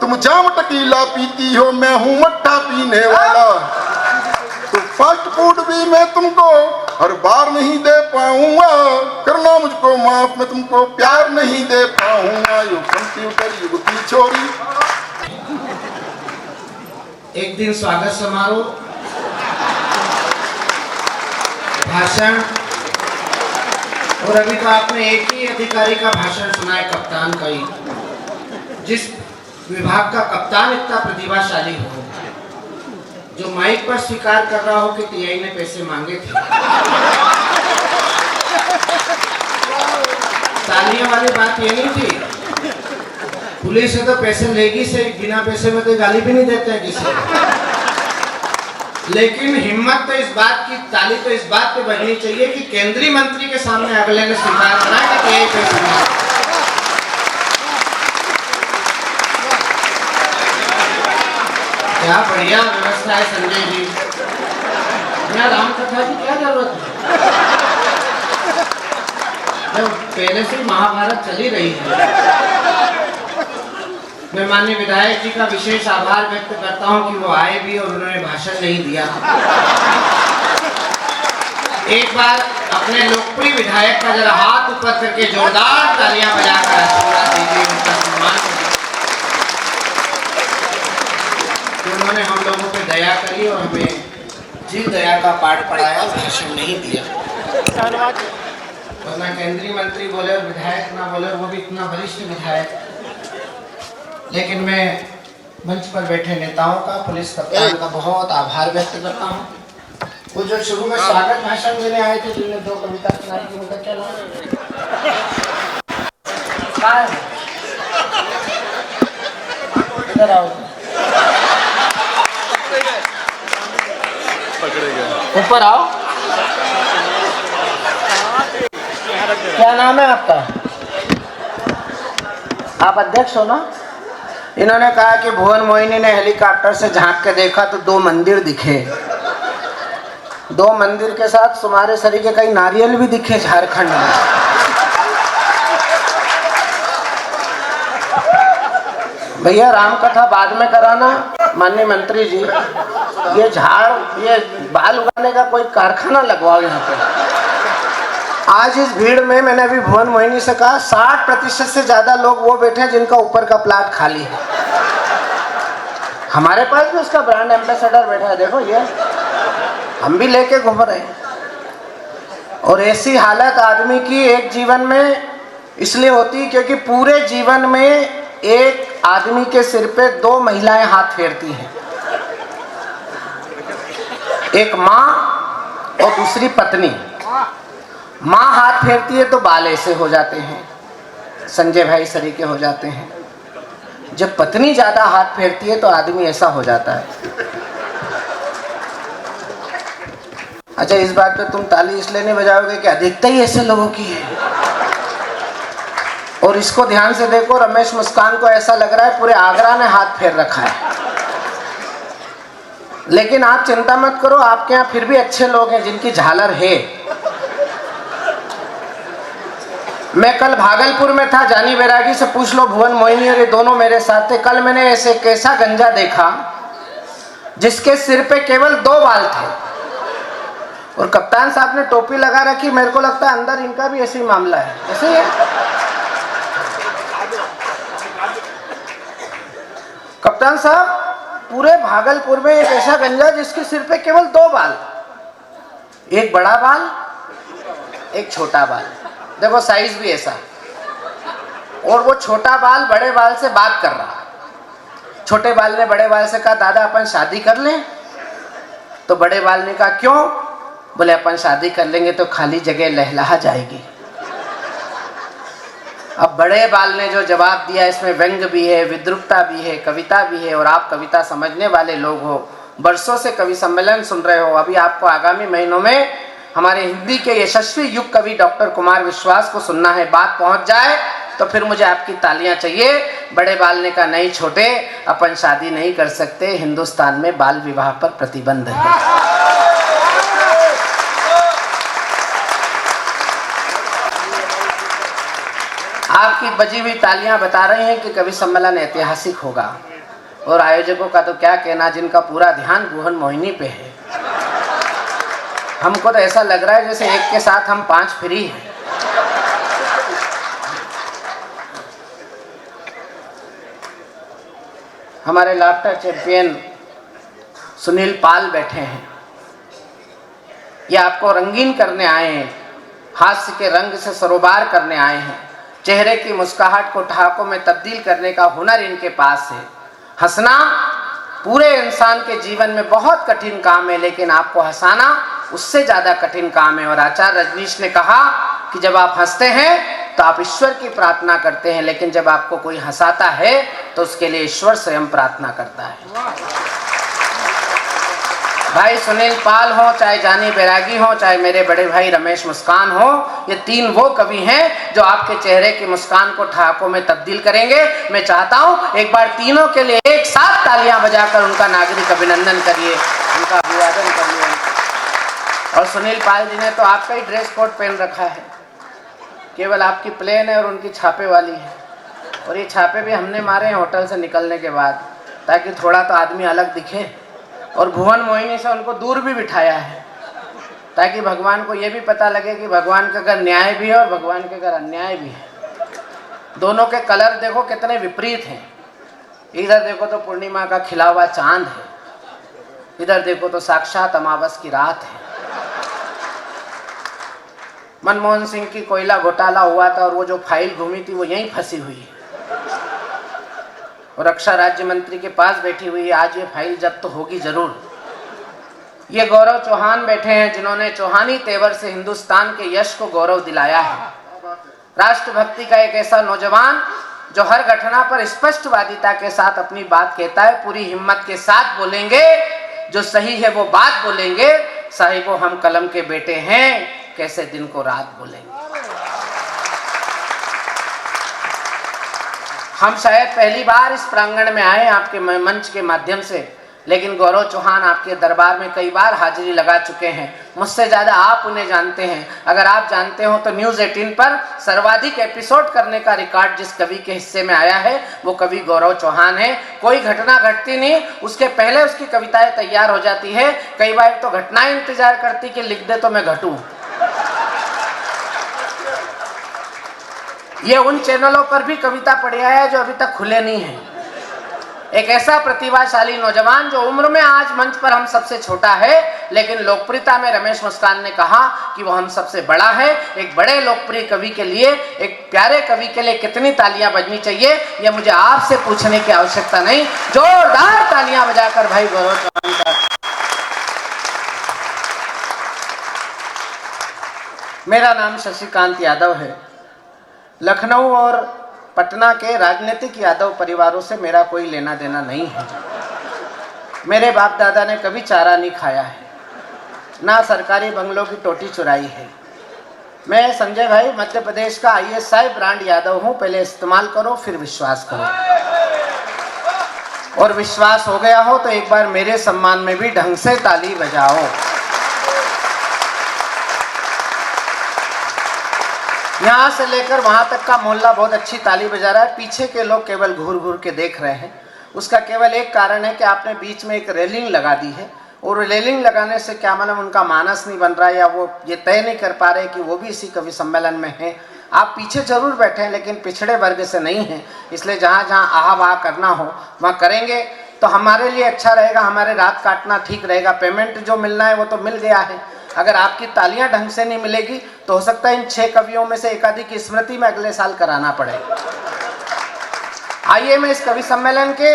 तुम जाम टकीला पीती हो, मैं हूँ मट्ठा पीने वाला। तो फास्ट फूड भी मैं तुमको हर बार नहीं दे पाऊंगा। करना मुझको माफ, मैं तुमको प्यार नहीं दे पाऊंगा। युग कंप्यूटर युग की छोरी। एक दिन स्वागत समारोह, भाषण, और अभी तो आपने एक ही अधिकारी का भाषण सुना है, कप्तान का ही। जिस विभाग का कप्तान इतना प्रतिभाशाली हो, जो माइक पर स्वीकार कर रहा हो कि टीआई ने पैसे मांगे थे। तालियां वाली बात ये नहीं थी, पुलिस से तो पैसे लेगी से, बिना पैसे में तो गाली भी नहीं देते हैं किसी को। लेकिन हिम्मत तो इस बात की, ताली तो इस बात पे बजनी चाहिए कि केंद्रीय मंत्री के सामने अगले ने स्वीकार करा कि टीआई पैसे मांगे। क्या बढ़िया व्यवस्था है संजय जी। यहाँ रामकथा की क्या जरूरत है, जब पहले से महाभारत चली रही है। मैं माननीय विधायक जी का विशेष आभार व्यक्त करता हूं कि वो आए भी और उन्होंने भाषण नहीं दिया। एक बार अपने लोकप्रिय विधायक का जरा हाथ ऊपर करके जोरदार तालियां बजाकर आशीर्वाद दीजिए, उनका सम्मान कीजिए। उन्होंने हम लोगों पे दया करी और हमें जिस दया का पाठ पढ़ाया, भाषण नहीं दिया। वरना केंद्रीय मंत्री बोले और विधायक ना बोले, वो भी इतना वरिष्ठ विधायक। लेकिन मैं मंच पर बैठे नेताओं का, पुलिस कप्तान का बहुत आभार व्यक्त करता हूँ। वो जो शुरू में स्वागत भाषण देने आए थे, जिन्होंने 2 कविता सुनाई थी, उनका क्या नाम है? इधर आओ, ऊपर आओ। क्या नाम है आपका? आप अध्यक्ष हो ना? इन्होंने कहा कि भुवन मोहिनी ने हेलीकॉप्टर से झांक के देखा तो 2 मंदिर दिखे। 2 मंदिर के साथ सुमारे सरी के कई नारियल भी दिखे झारखंड में। भैया रामकथा बाद में कराना, माननीय मंत्री जी। ये झाड़, ये बाल उगाने का कोई कारखाना लगवाओ यहाँ पे। आज इस भीड़ में मैंने अभी भुवन मोहिनी से कहा 60% से ज्यादा लोग वो बैठे हैं जिनका ऊपर का प्लाट खाली है। हमारे पास भी उसका ब्रांड एम्बेसडर बैठा है, देखो ये हम भी लेके घूम रहे हैं। और ऐसी हालत आदमी की एक जीवन में इसलिए होती है क्योंकि पूरे जीवन में एक आदमी के सिर पे 2 महिलाएं हाथ फेरती हैं, एक माँ और दूसरी पत्नी। माँ हाथ फेरती है तो बाल ऐसे हो जाते हैं, संजय भाई सरी के हो जाते हैं। जब पत्नी ज्यादा हाथ फेरती है तो आदमी ऐसा हो जाता है। अच्छा, इस बात पे तुम ताली इसलिए नहीं बजाओगे कि अधिकता ही ऐसे लोगों की है। और इसको ध्यान से देखो, रमेश मुस्कान को ऐसा लग रहा है पूरे आगरा ने हाथ फेर रखा है। लेकिन आप चिंता मत करो, आपके यहाँ फिर भी अच्छे लोग हैं जिनकी झालर है। मैं कल भागलपुर में था, जानी बैरागी से पूछ लो, भुवन मोहिनी और ये दोनों मेरे साथ थे। कल मैंने ऐसे कैसा गंजा देखा जिसके सिर पे केवल 2 बाल थे और कप्तान साहब ने टोपी लगा रखी। मेरे को लगता है अंदर इनका भी ऐसी मामला है, ऐसे ही है। कप्तान साहब, पूरे भागलपुर में एक ऐसा गंजा जिसके सिर पे केवल 2 बाल, एक बड़ा बाल, एक छोटा बाल। देखो साइज भी ऐसा, और वो छोटा बाल बड़े बाल से बात कर रहा। छोटे बाल ने बड़े बाल से कहा, दादा अपन शादी कर लें? तो बड़े बाल ने कहा, क्यों? बोले, अपन शादी कर लेंगे तो खाली जगह लहलहा जाएगी। अब बड़े बाल ने जो जवाब दिया, इसमें व्यंग भी है, विद्रुपता भी है, कविता भी है। और आप कविता समझने वाले लोग हो, बरसों से कवि सम्मेलन सुन रहे हो। अभी आपको आगामी महीनों में हमारे हिंदी के यशस्वी युग कवि डॉक्टर कुमार विश्वास को सुनना है। बात पहुंच जाए तो फिर मुझे आपकी तालियां चाहिए। बड़े बाल ने कहा नहीं छोटे, अपन शादी नहीं कर सकते, हिंदुस्तान में बाल विवाह पर प्रतिबंध है। आपकी बजी हुई तालियां बता रही हैं कि कवि सम्मेलन ऐतिहासिक होगा, और आयोजकों का तो क्या कहना, जिनका पूरा ध्यान गुहन मोहिनी पे है। हमको तो ऐसा लग रहा है जैसे एक के साथ हम 5 फ्री हैं। हमारे लाफ्टर चैंपियन सुनील पाल बैठे हैं। ये आपको रंगीन करने आए हैं, हास्य के रंग से सरोबार करने आए हैं। चेहरे की मुस्कुराहट को ठहाकों में तब्दील करने का हुनर इनके पास है। हंसना पूरे इंसान के जीवन में बहुत कठिन काम है, लेकिन आपको हंसाना उससे ज़्यादा कठिन काम है। और आचार्य रजनीश ने कहा कि जब आप हंसते हैं तो आप ईश्वर की प्रार्थना करते हैं, लेकिन जब आपको कोई हंसाता है तो उसके लिए ईश्वर स्वयं प्रार्थना करता है। भाई सुनील पाल हो, चाहे जानी बैरागी हो, चाहे मेरे बड़े भाई रमेश मुस्कान हो, ये 3 वो कवि हैं जो आपके चेहरे की मुस्कान को ठहाकों में तब्दील करेंगे। मैं चाहता हूं एक बार तीनों के लिए एक साथ तालियां बजाकर उनका नागरिक अभिनंदन करिए, उनका अभिवादन करिए। और सुनील पाल जी ने तो आपका ही ड्रेस कोड पहन रखा है, केवल आपकी प्लेन है और उनकी छापे वाली है। और ये छापे भी हमने मारे हैं होटल से निकलने के बाद, ताकि थोड़ा तो आदमी अलग दिखे। और भुवन मोहिनी से उनको दूर भी बिठाया है, ताकि भगवान को ये भी पता लगे कि भगवान के घर न्याय भी है और भगवान के घर अन्याय भी है। दोनों के कलर देखो कितने विपरीत हैं। इधर देखो तो पूर्णिमा का खिला हुआ चांद है, इधर देखो तो साक्षात अमावस की रात है। मनमोहन सिंह की कोयला घोटाला हुआ था और वो जो फाइल घूमी थी वो यहीं फंसी हुई है, और रक्षा राज्य मंत्री के पास बैठी हुई है। आज ये फाइल जब्त तो होगी जरूर। ये गौरव चौहान बैठे हैं, जिन्होंने चौहानी तेवर से हिंदुस्तान के यश को गौरव दिलाया है। राष्ट्रभक्ति का एक ऐसा नौजवान जो हर घटना पर स्पष्टवादिता के साथ अपनी बात कहता है। पूरी हिम्मत के साथ बोलेंगे, जो सही है वो बात बोलेंगे। साहिबो हम कलम के बेटे हैं, कैसे दिन को रात बोलेंगे। हम शायद पहली बार इस प्रांगण में आए आपके मंच के माध्यम से, लेकिन गौरव चौहान आपके दरबार में कई बार हाजिरी लगा चुके हैं। मुझसे ज़्यादा आप उन्हें जानते हैं। अगर आप जानते हो तो न्यूज़ 18 पर सर्वाधिक एपिसोड करने का रिकॉर्ड जिस कवि के हिस्से में आया है वो कवि गौरव चौहान है। कोई घटना घटती नहीं, उसके पहले उसकी कविताएं तैयार हो जाती है। कई बार तो घटनाएं इंतजार करती कि लिख दे तो मैं घटूं। ये उन चैनलों पर भी कविता पढ़ी है जो अभी तक खुले नहीं हैं। एक ऐसा प्रतिभाशाली नौजवान जो उम्र में आज मंच पर हम सबसे छोटा है, लेकिन लोकप्रियता में रमेश मुस्कान ने कहा कि वो हम सबसे बड़ा है। एक बड़े लोकप्रिय कवि के लिए, एक प्यारे कवि के लिए कितनी तालियां बजनी चाहिए ये मुझे आपसे पूछने की आवश्यकता नहीं। जोरदार तालियां बजाकर भाई गौरव चौहान का। मेरा नाम शशिकांत यादव है। लखनऊ और पटना के राजनीतिक यादव परिवारों से मेरा कोई लेना देना नहीं है। मेरे बाप दादा ने कभी चारा नहीं खाया है, ना सरकारी बंगलों की टोटी चुराई है। मैं संजय भाई मध्य प्रदेश का ISI ब्रांड यादव हूँ। पहले इस्तेमाल करो फिर विश्वास करो, और विश्वास हो गया हो तो एक बार मेरे सम्मान में भी ढंग से ताली बजाओ। यहाँ से लेकर वहाँ तक का मोहल्ला बहुत अच्छी ताली बजा रहा है। पीछे के लोग केवल घूर घूर के देख रहे हैं। उसका केवल एक कारण है कि आपने बीच में एक रेलिंग लगा दी है, और रेलिंग लगाने से क्या मालूम उनका मानस नहीं बन रहा है, या वो ये तय नहीं कर पा रहे कि वो भी इसी कवि सम्मेलन में हैं। आप पीछे जरूर बैठे हैं, लेकिन पिछड़े वर्ग से नहीं हैं। इसलिए जहाँ जहाँ आहा वाह करना हो वहाँ करेंगे तो हमारे लिए अच्छा रहेगा, हमारे रात काटना ठीक रहेगा। पेमेंट जो मिलना है वो तो मिल गया है। अगर आपकी तालियां ढंग से नहीं मिलेगी तो हो सकता है इन 6 कवियों में से एकाधिक की स्मृति में अगले साल कराना पड़े। आइए मैं इस कवि सम्मेलन के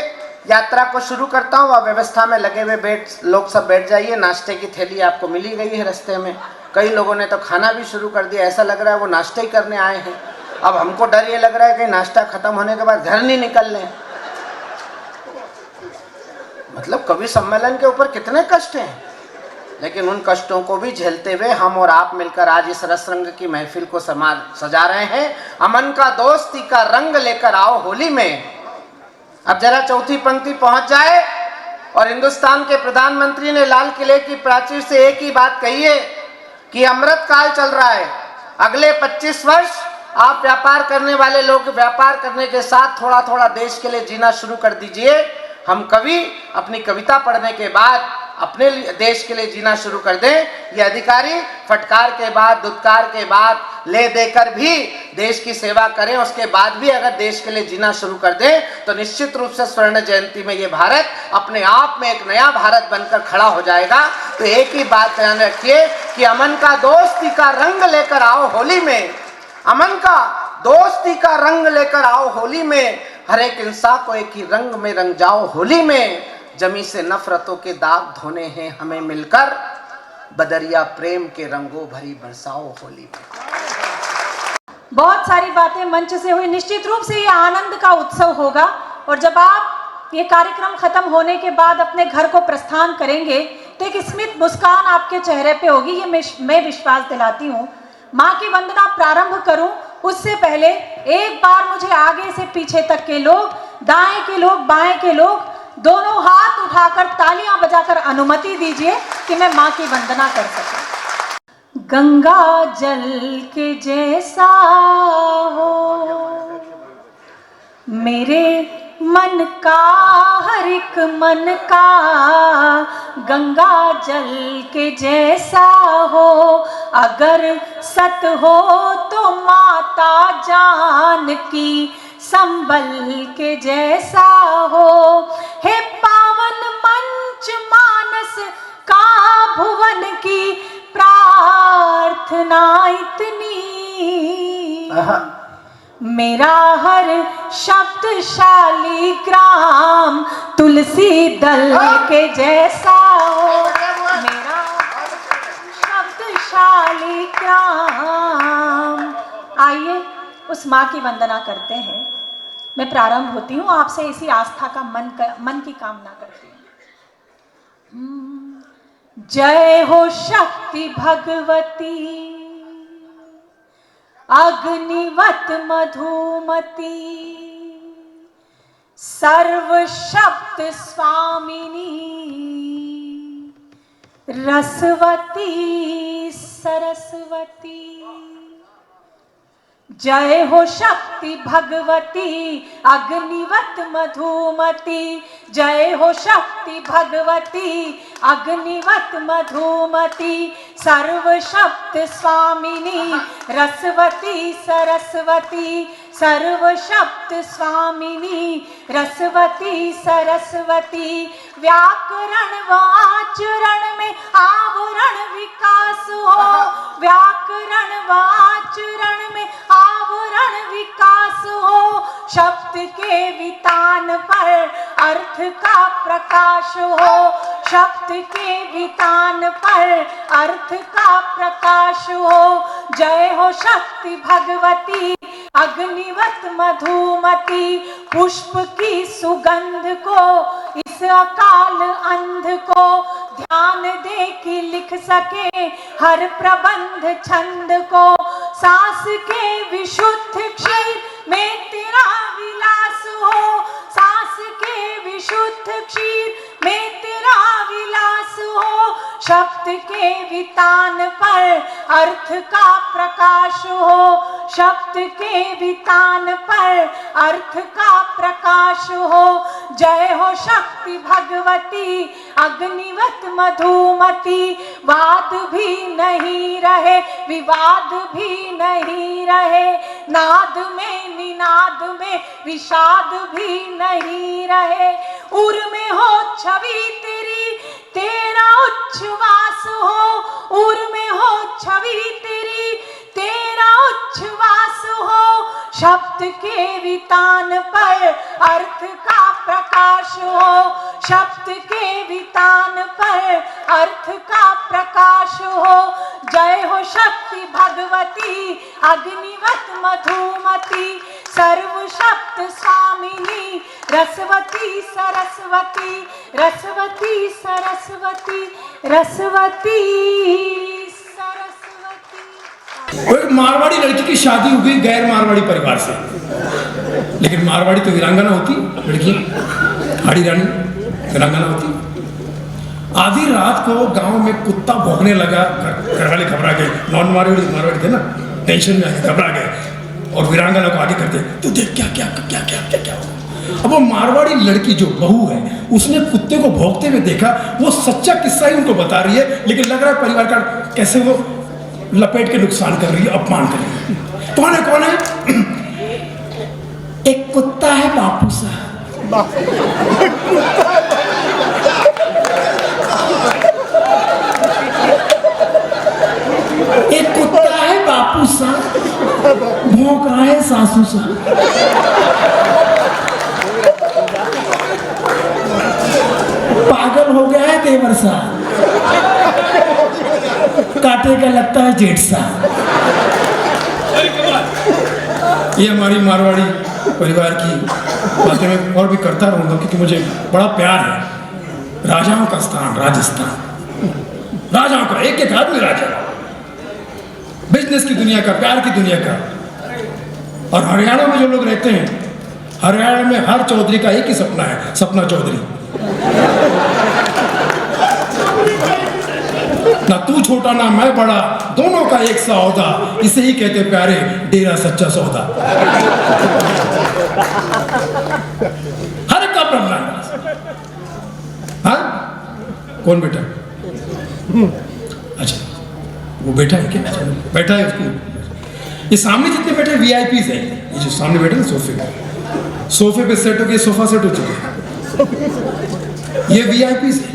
यात्रा को शुरू करता हूँ। वह व्यवस्था में लगे हुए लोग सब बैठ जाइए। नाश्ते की थैली आपको मिली गई है रास्ते में। कई लोगों ने तो खाना भी शुरू कर दिया, ऐसा लग रहा है वो नाश्ते ही करने आए हैं। अब हमको डर ये लग रहा है कि नाश्ता खत्म होने के बाद घर नहीं निकल लें। मतलब कवि सम्मेलन के ऊपर कितने कष्ट हैं, लेकिन उन कष्टों को भी झेलते हुए हम और आप मिलकर आज इस रसरंग की महफिल को सजा रहे हैं। अमन का दोस्ती का रंग लेकर आओ होली में। अब जरा चौथी पंक्ति पहुंच जाए और हिंदुस्तान के प्रधानमंत्री ने लाल किले की प्राचीर से एक ही बात कही है कि अमृत काल चल रहा है, अगले 25 वर्ष आप व्यापार करने वाले लोग व्यापार करने के साथ थोड़ा थोड़ा देश के लिए जीना शुरू कर दीजिए। हम कवि अपनी कविता पढ़ने के बाद अपने देश के लिए जीना शुरू कर दें। ये अधिकारी फटकार के बाद, दुत्कार के बाद, ले देकर भी देश की सेवा करें, उसके बाद भी अगर देश के लिए जीना शुरू कर दें तो निश्चित रूप से स्वर्ण जयंती में ये भारत अपने आप में एक नया भारत बनकर खड़ा हो जाएगा। तो एक ही बात ध्यान रखिए कि अमन का दोस्ती का रंग लेकर आओ होली में, अमन का दोस्ती का रंग लेकर आओ होली में, हर एक इंसान को एक ही रंग में रंग जाओ होली में। जमी से नफरतों के दाग धोने हैं हमें मिलकर, बदरिया प्रेम के रंगों भरी बरसाओ होली में। बहुत सारी बातें मंच से हुई। निश्चित रूप से ये आनंद का उत्सव होगा और जब आप ये कार्यक्रम खत्म होने के बाद अपने घर को प्रस्थान करेंगे तो एक स्मित मुस्कान आपके चेहरे पे होगी, ये मैं विश्वास दिलाती हूँ। माँ की वंदना प्रारंभ करूं उससे पहले एक बार मुझे आगे से पीछे तक के लोग, दाएं के लोग, बाएं के लोग, दोनों हाथ उठाकर तालियां बजाकर अनुमति दीजिए कि मैं माँ की वंदना कर सकूं। गंगा जल के जैसा हो मेरे मन का, हर एक मन का, गंगा जल के जैसा हो। अगर सत हो तो माता जानकी संबल के जैसा हो। हे पावन मंच मानस का भुवन की प्रार्थना इतनी, मेरा हर शब्दशाली ग्राम तुलसी दल के जैसा हो। मेरा शब्दशाली ग्राम। आइए उस माँ की वंदना करते हैं। मैं प्रारंभ होती हूँ, आपसे इसी आस्था का मन की कामना करती हूँ। जय हो शक्ति भगवती अग्निवत मधुमती, सर्व शब्द स्वामिनी, रसवती सरस्वती। जय हो शक्ति भगवती अग्निवत मधुमती, जय हो शक्ति भगवती अग्निवत मधुमती, सर्व शब्द स्वामिनी, रसवती सरस्वती, सर्व शब्द स्वामिनी, रसवती सरस्वती। व्याकरण व आचरण में आवरण विकास हो, व्याकरण व आचरण में आवरण विकास हो। शब्द के वितान पर अर्थ का प्रकाश हो, शब्द के वितान पर अर्थ का प्रकाश हो। जय हो शक्ति भगवती अग्निवत मधुमती, पुष्प की सुगंध को इस अकाल अंध को ध्यान दे कि लिख सके हर प्रबंध छंद को। सांस के विशुद्ध क्षीर में तेरा विलास हो, सांस के विशुद्ध क्षीर में तेरा विलास हो। शब्द के वितान पर अर्थ का प्रकाश हो, शब्द के वितान पर अर्थ का प्रकाश हो। जय हो शक्ति भगवती अग्निवत मधुमती, वाद भी नहीं रहे विवाद भी नहीं रहे, नाद में निनाद में विषाद भी नहीं रहे। उर में हो छवि तेरी तेरा उच्छ्वास हो, उर में हो छवि तेरी तेरा उच्छ्वास हो। शब्द के वितान पर अर्थ का प्रकाश हो, शब्द के वितान पर अर्थ का प्रकाश हो। जय हो शक्ति भगवती अग्निवत मधुमती, सर्व शब्द स्वामिनी रसवती सरस्वती रसवती सरस्वती रसवती सरस्वती। वो एक मारवाड़ी लड़की की शादी हो गई गैर मारवाड़ी परिवार से, लेकिन मारवाड़ी तो वीरांगना होती लड़की, हाड़ी रानी वीरांगना होती। आधी रात को गांव में कुत्ता भौंकने लगा, घर वाले घबरा गए, नॉन मारवाड़ी थे ना, टेंशन में आके घबरा गए और वीरांगना को आगे करते, तू देख क्या क्या क्या क्या क्या क्या हुआ। अब वो मारवाड़ी लड़की जो बहू है उसने कुत्ते को भौंकते हुए देखा, वो सच्चा किस्सा ही उनको बता रही है, लेकिन लग रहा है परिवार का कैसे वो लपेट के नुकसान कर रही है, अपमान कर रही है। कौन है? एक कुत्ता है बापू सा, एक कुत्ता है बापू सा, भौंक रहा है सासू सा। पागल हो गया है देवर सा, काटे का लगता है जेठ सा। ये हमारी मारवाड़ी परिवार की बातें मैं और भी करता रहूंगा, क्योंकि मुझे बड़ा प्यार है। राजाओं का स्थान राजस्थान, राजाओं का एक एक आदमी राजा, बिजनेस की दुनिया का, प्यार की दुनिया का। और हरियाणा में जो लोग रहते हैं, हरियाणा में हर चौधरी का एक ही सपना है, सपना चौधरी। ना तू छोटा ना मैं बड़ा, दोनों का एक सा औदा, इसे ही कहते प्यारे डेरा सच्चा सौदा। हर एक का बनना है। हाँ कौन बेटा? अच्छा वो बैठा है क्या? बैठा है उसको। ये सामने जितने बैठे वीआईपीज हैं, ये जो सामने बैठे ना सोफे पे सेट हो गए, सोफा सेट हो चुके हैं, ये वीआईपीज है।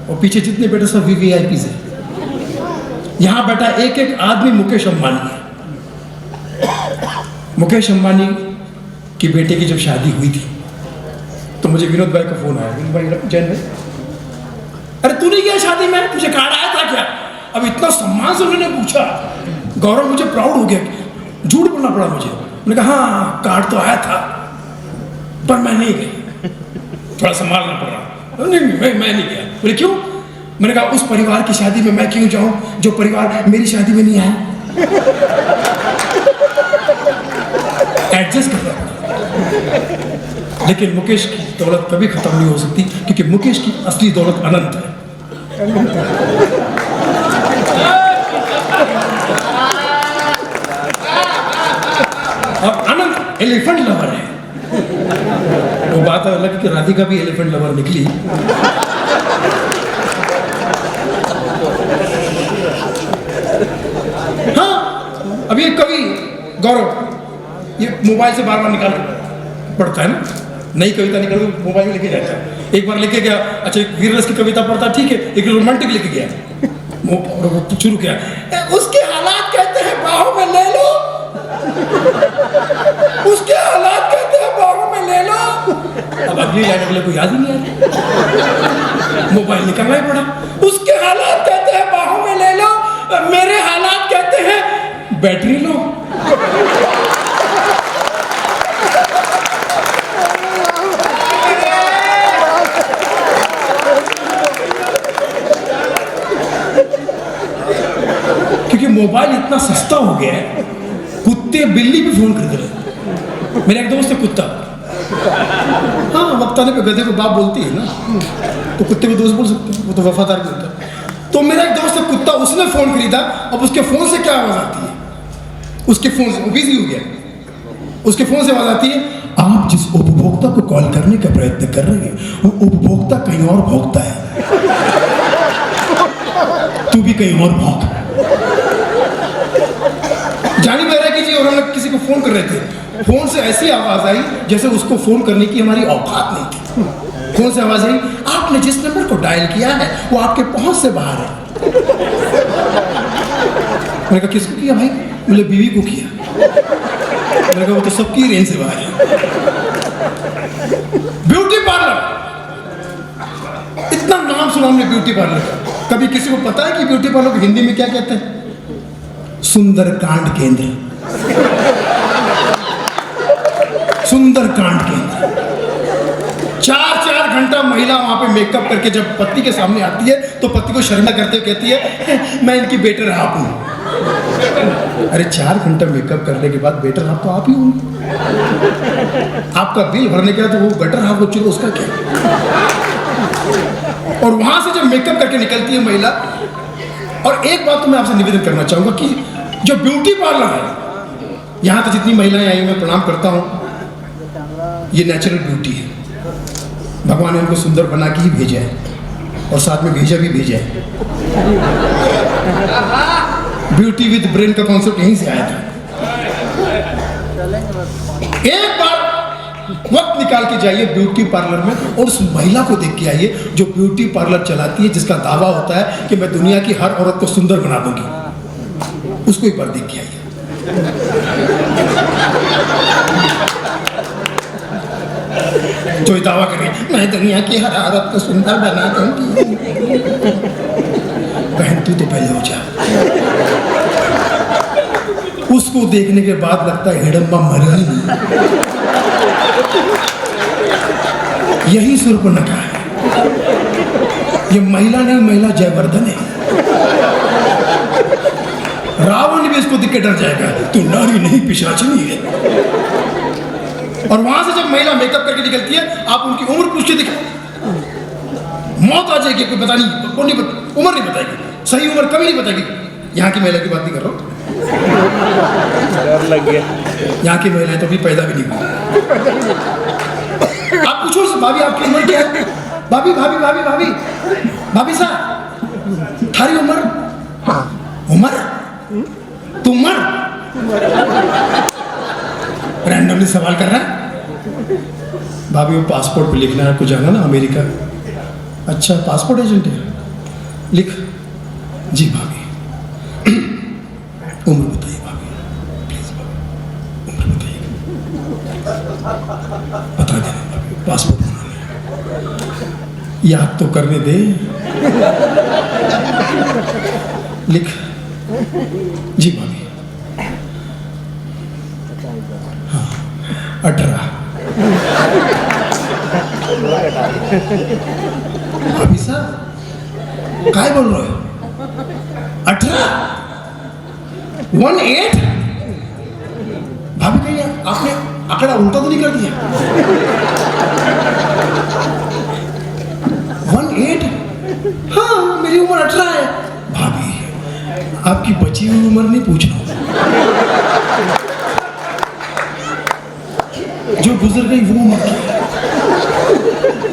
और पीछे जितने बैठे सब वीआईपीज है। यहां बैठा एक एक आदमी मुकेश अंबानी है। मुकेश अंबानी की बेटे की जब शादी हुई थी तो मुझे विनोद भाई का फोन आया, विनोद भाई जैन भाई, अरे तू नहीं गया शादी में, तुझे कार्ड आया था क्या? अब इतना सम्मान से उन्होंने पूछा, गौरव मुझे प्राउड हो गया, झूठ बोलना पड़ा मुझे। मैंने कहा हाँ कार्ड तो आया था पर मैं नहीं गया, थोड़ा संभालना पड़ रहा। नहीं मैं नहीं गया। बोले क्यों? मैंने कहा उस परिवार की शादी में मैं क्यों जाऊं जो परिवार मेरी शादी में नहीं आया। एडजस्ट करना पड़ा। लेकिन मुकेश की दौलत कभी खत्म नहीं हो सकती, क्योंकि मुकेश की असली दौलत अनंत है। और अनंत एलिफेंट लवर है। वो बात अलग कि राधिका भी एलिफेंट लवर निकली। हाँ अब ये कवि गौरव ये मोबाइल से बार बार निकाल पढ़ता है ना, नई कविता निकाल के मोबाइल में लेके जाता है। एक बार लेके गया, अच्छा एक वीर रस की कविता पढ़ता, ठीक है, एक रोमांटिक लेके गया, शुरू किया, उसके हालात कहते हैं बाहों में ले लो, उसके हालात कहते हैं बाहों में ले लो। अब अगली लाइन अगले को याद ही नहीं आ रही, मोबाइल निकालना ही पड़ा। उसके हालात कहते हैं बाहों में ले लो, मेरे हालात कहते हैं बैटरी लो। क्योंकि मोबाइल इतना सस्ता हो गया है, कुत्ते बिल्ली भी फोन खरीद रहे। मेरा एक दोस्त है कुत्ता, हाँ वक्त आने पे गधे को बाप बोलती है ना, तो कुत्ते को दोस्त बोल सकते हैं, वो तो वफादार भी होता है। तो मेरा एक दोस्त है कुत्ता, उसने फोन खरीदा। अब उसके फोन से क्या आवाज आती है? उसके फोन से, वो बिजी हो गया, उसके फोन से आवाज आती है, आप जिस उपभोक्ता को कॉल करने का प्रयत्न कर रहे हैं वो उपभोक्ता कहीं और भोगता है, तू भी कहीं और भोग। जानी बैरागी जी और हम लोग किसी को फोन कर रहे थे, फोन से ऐसी आवाज आई जैसे उसको फोन करने की हमारी औकात नहीं थी। फोन से आवाज आई, आपने जिस नंबर को डायल किया है वो आपके पहुंच से बाहर है। मैंने कहा किसको किया भाई? बोले बीवी को किया। मैंने कहा वो तो सबकी रेंज से बाहर है। ब्यूटी पार्लर, इतना नाम सुना हमने ब्यूटी पार्लर का, कभी किसी को पता है कि ब्यूटी पार्लर को हिंदी में क्या कहते हैं? सुंदरकांड केंद्र। सुंदर कांड के अंदर 4-4 घंटा महिला वहां पे मेकअप करके जब पति के सामने आती है तो पति को शर्मा करते हुए कहती है मैं इनकी बेटर हाफ हूं। अरे 4 घंटा मेकअप करने के बाद बेटर हाफ तो आप ही होंगे। आपका बिल भरने के बाद तो वो बेटर हाफ हो चुका, उसका क्या। और वहां से जब मेकअप करके निकलती है महिला, और एक बात तो मैं आपसे निवेदन करना चाहूंगा कि जो ब्यूटी पार्लर है, यहां तो जितनी महिलाएं आई मैं प्रणाम करता हूं, ये नेचुरल ब्यूटी है। भगवान ने उनको सुंदर बना के ही भेजा है और साथ में भेजा भी भेजा है। ब्यूटी विद ब्रेन का कॉन्सेप्ट यहीं से आया था। एक बार वक्त निकाल के जाइए ब्यूटी पार्लर में और उस महिला को देख के आइए जो ब्यूटी पार्लर चलाती है, जिसका दावा होता है कि मैं दुनिया की हर औरत को सुंदर बना दूंगी। उसको एक बार देख के आइए। तो ये दावा करें मैं दुनिया की हर औरत को सुंदर बना दूंगी। बहन तू तो पहले हो जा। उसको देखने के बाद लगता है हिडम्बा मरी ही नहीं। यही शूर्पणखा है। ये महिला नहीं, महिला जयवर्धन है। रावण भी इसको देख के डर जाएगा, तू नारी नहीं पिशाचिनी है। और वहां से जब महिला मेकअप करके निकलती है, आप उनकी उम्र पूछ के दिखाओ, मौत आ जाएगी, कोई पता नहीं, कौन नहीं उम्र नहीं बताएगी, सही उम्र कभी नहीं बताएगी। यहाँ की महिला की बात नहीं कर रहा हूँ, डर लग गया। यहाँ की महिलाएं तो अभी पैदा भी नहीं हुई। आप पूछो से भाभी आपकी उम्र क्या है? भाभी भाभी भाभी भाभी भाभी साहब थारी उम्र? उम्र तुमर रैंडमली सवाल कर रहा है। भाभी वो पासपोर्ट पे लिखना है, आपको जाना ना अमेरिका। अच्छा पासपोर्ट एजेंट है, लिख। जी भाभी उम्र बताइए भाभी, प्लीज भाभी उम्र बताइए, बता देना भाभी, पासपोर्ट बनाना है, याद तो करने दे। लिख। जी भाभी। हाँ 18। भाभी साहब काय बोल रहे हो? 18? 18? भाभी कहीं आपने आंकड़ा उल्टा तो नहीं कर दिया? 18? हाँ मेरी उम्र 18 है। भाभी आपकी बची हुई उम्र नहीं पूछ रहा हूं, जो गुजर गई वो उम्र की।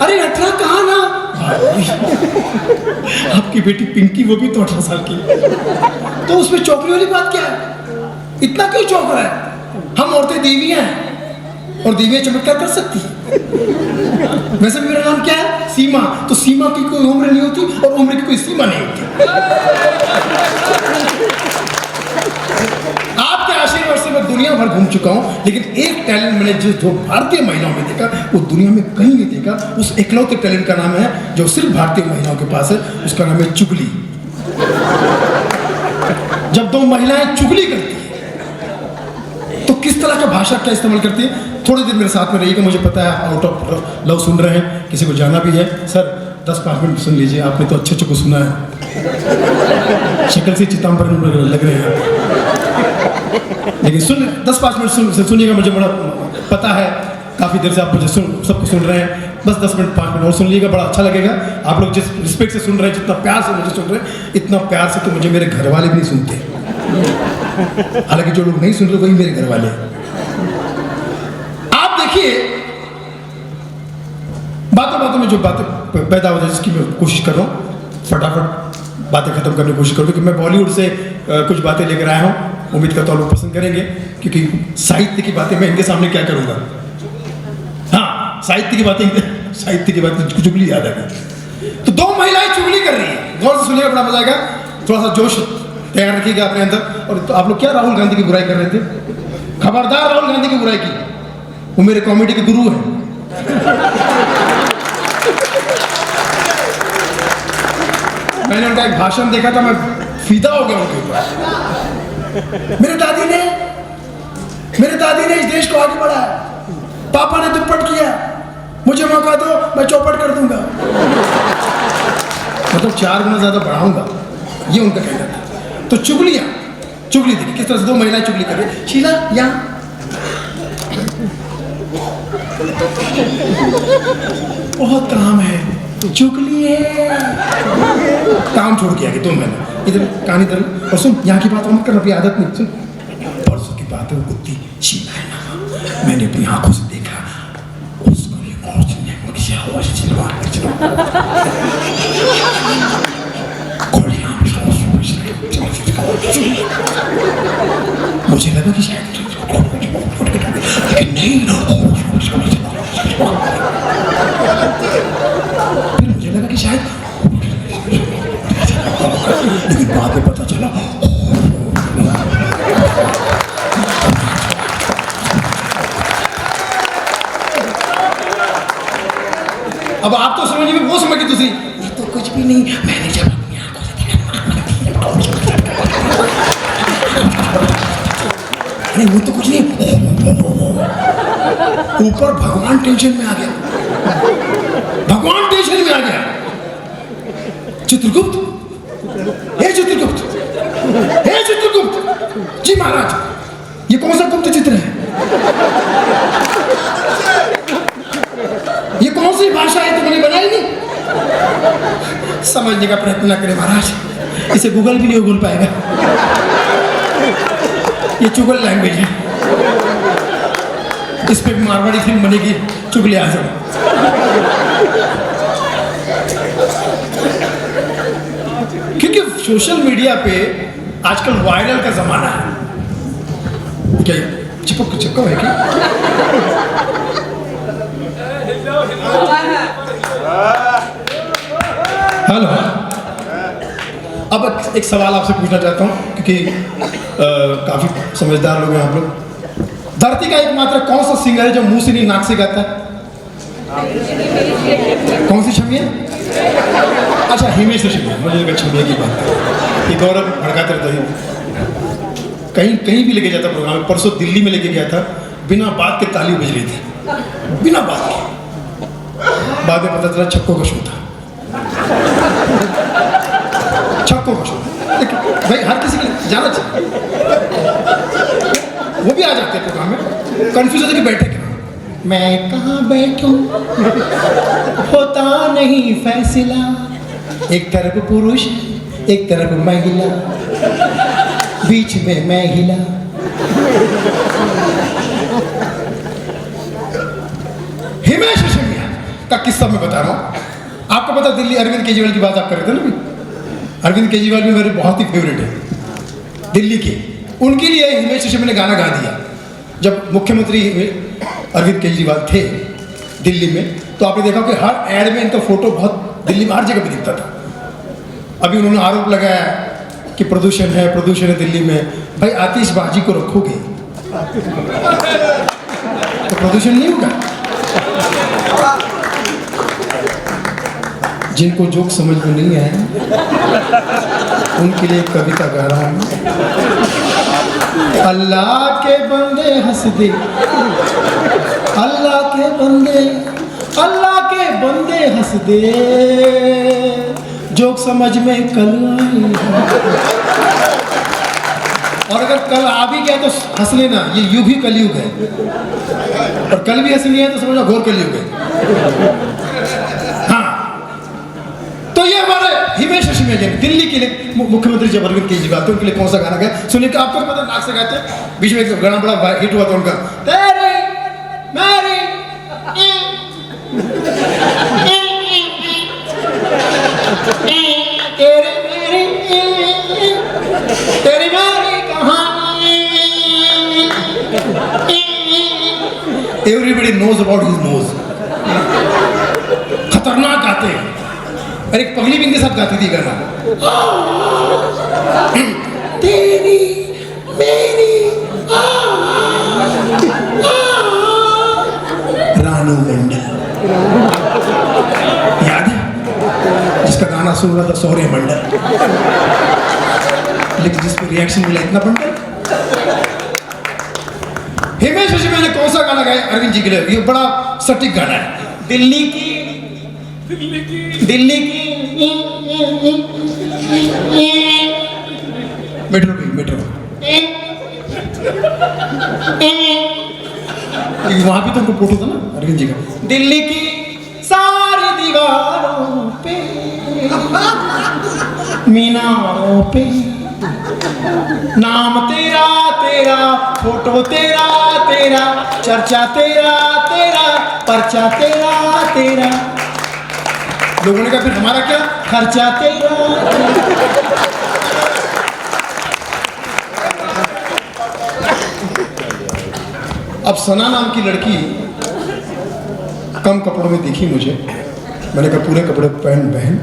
अरे 18 कहाँ ना आपकी बेटी पिंकी वो भी तो 18 साल की, तो उसमें चौकड़ी वाली बात क्या है? इतना क्यों चौंक रहा है? हम औरतें देवियां हैं और देवियां चमत्कार कर सकती है। वैसे मेरा नाम क्या है? सीमा। तो सीमा की कोई उम्र नहीं होती और उम्र की कोई सीमा नहीं होती। आपके आशीर्वाद से मैं दुनिया भर घूम चुका हूं, लेकिन एक टैलेंट मैंने जो भारतीय महिलाओं में देखा वो दुनिया में कहीं नहीं देखा। उस इकलौते टैलेंट का नाम है जो सिर्फ भारतीय महिलाओं के पास है, उसका नाम है चुगली। जब दो महिलाएं चुगली करती है तो किस तरह का भाषा क्या इस्तेमाल करती है? थोड़ी देर मेरे साथ में रहिएगा, मुझे पता है आउट ऑफ लव सुन रहे हैं, किसी को जाना भी है। सर 10-5 मिनट सुन लीजिए, आपने तो अच्छे को सुना है, शक्ल से चितांबर लग रहे हैं, लेकिन सुन 10-5 मिनट सुनिएगा। मुझे बड़ा पता है काफ़ी देर से आप मुझे सबको सुन रहे हैं, बस 10 मिनट 5 मिनट और सुन लीजिएगा, बड़ा अच्छा लगेगा। आप लोग जिस रिस्पेक्ट से सुन रहे हैं, जितना प्यार से मुझे सुन रहे हैं, इतना प्यार से तो मुझे मेरे घर वाले भी नहीं सुनते। हालांकि जो लोग नहीं सुन रहे वही मेरे घर वाले। आप देखिए बातों बातों में जो बातें पैदा हो जाए, जिसकी मैं कोशिश कर रहा हूँ फटाफट बातें खत्म करने की कोशिश करूँ, क्योंकि मैं बॉलीवुड से कुछ बातें लेकर आया हूँ। उम्मीद करता हूँ लोग पसंद करेंगे, क्योंकि साहित्य की बातें मैं इनके सामने क्या करूँगा। हाँ साहित्य की बातें चुगली याद आएगी। तो दो महिलाएं चुगली कर रही है, गौर से सुनिएगा, बड़ा मजा आएगा। थोड़ा सा जोश तैयार रखिएगा अपने अंदर। और तो आप लोग क्या राहुल गांधी की बुराई कर रहे थे? खबरदार राहुल गांधी की बुराई की, वो मेरे कॉमेडी के गुरु हैं। मैंने उनका एक भाषण देखा था, मैं फिदा हो गया उनके ऊपर। मेरे दादी ने इस देश को आगे बढ़ाया। पापा ने दुप्पट किया, मुझे मौका दो, मैं चौपट कर दूंगा। मतलब 4 गुना ज्यादा बढ़ाऊंगा, ये उनका कहना था। तो चुगली देखिए किस तरह से 2 महिलाएं चुगली कर रही। शीला यहाँ बहुत काम है, चुगली है, काम छोड़ के आगे 2 महीना इधर कहानी इधर। और सुन, यहाँ की बात मत कर, अपनी आदत नहीं। सुन, परसों की बात है, वो कुत्ती शीला है ना, मैंने अपनी आंखों से देखा, उसको मुझे लगा कि शायद नहीं, फिर मुझे लगा कि शायद, लेकिन बाद में पता चला अब आप तो समझिए, वो समझ दूसरी, ये तो कुछ भी नहीं, मैंने जब अपनी आंखों से देखा, अरे वो तो कुछ नहीं, ऊपर भगवान टेंशन में आ गया, भगवान टेंशन में आ गया। चित्रगुप्त, हे चित्रगुप्त, हे चित्रगुप्त जी महाराज, ये कौन सा गुप्त चित्र है? ये कौन सी भाषा है, तुमने बनाई नहीं? समझने का प्रयत्न न करें महाराज, इसे गूगल भी नहीं गूगल पाएगा, ये चुगल लैंग्वेज है। इस पे मारवाड़ी फिल्म बनेगी, चुगले आजम। क्योंकि सोशल मीडिया पे आजकल वायरल का जमाना है। क्या चिपक है क्या? हेलो, अब एक सवाल आपसे पूछना चाहता हूँ, क्योंकि काफी समझदार लोग हैं आप लोग। धरती का एकमात्र कौन सा सिंगर है जो मुंह से नहीं नाक से गाता है? कौन सी छमिया? अच्छा, हिमेश रेशमिया। मुझे लगा छमिया की बात, ये गौरव भड़काते रहता है, कहीं भी लेके जाता प्रोग्राम में। परसों दिल्ली में लेके गया था, बिना बात के ताली बज रही थी, बिना बात के। बाद में पता चला छक्कों का शो था, छक्कों का शो। लेकिन भाई हर किसी को जाना चाहिए, वो भी आ जाते हैं प्रोग्राम में, कंफ्यूज होते कि बैठे क्या, मैं कहाँ बैठूं, होता नहीं फैसला, एक तरफ पुरुष एक तरफ महिला, बीच में मैं हिला। हिमेश रेशमिया का किस्सा मैं बता रहा हूँ आपको। पता दिल्ली अरविंद केजरीवाल की बात आप कर रहे थे ना, अरविंद केजरीवाल भी मेरे बहुत ही फेवरेट है दिल्ली के। उनके लिए हिमेश रेशमिया ने गाना गा दिया। जब मुख्यमंत्री अरविंद केजरीवाल थे दिल्ली में, तो आपने देखा कि हर एड में इनका फोटो बहुत दिल्ली में हर जगह पे दिखता था। अभी उन्होंने आरोप लगाया कि प्रदूषण है दिल्ली में। भाई आतिशबाजी को रखोगे तो प्रदूषण नहीं होगा। जिनको जोक समझ में नहीं आया उनके लिए कविता गा रहा हूं। अल्लाह के बंदे हंस दे, अल्लाह के बंदे हंस दे, जोक समझ में कल आई। और अगर कल आ भी गया तो हंस लेना, ये युग ही कलयुग है। और कल भी हंस नहीं है तो समझना घोर कलयुग है। हाँ, तो ये हमारे हिमेश रेशमिया जी दिल्ली के लिए मुख्यमंत्री जब अरविंद केजरीवाल थे, उनके लिए कौन सा गाना गाया सुनिए। कि आपको पता नाक से गाते, बीच में एक गाना बड़ा हिट हुआ था उनका, तेरी मेरी तेरी मेरी कहानी। Everybody knows about his nose. खतरनाक गाते हैं। अरे एक पगली भी इनके साथ गाती थी गाना, तेरी मेरी रानू मंडल, याद है? जिसका गाना सुन रहा था सौर्य मंडल, लेकिन जिस पर रिएक्शन मिला इतना बंडल। हिमेश रेशमिया ने कौन सा गाना गाया अरविंद जी के लिए? ये बड़ा सटीक गाना है। दिल्ली की मेट्रो वहां भी तो उनको फोटो था ना अरविंद जी का। दिल्ली की सारी दीवारों पे मीनारों पे नाम तेरा तेरा, फोटो तेरा तेरा, चर्चा तेरा तेरा, पर्चा तेरा तेरा। लोगों ने कहा फिर हमारा क्या, खर्चा तेरा। अब सना नाम की लड़की कम कपड़ों में दिखी मुझे। मैंने कहा पूरे कपड़े पहन बहन,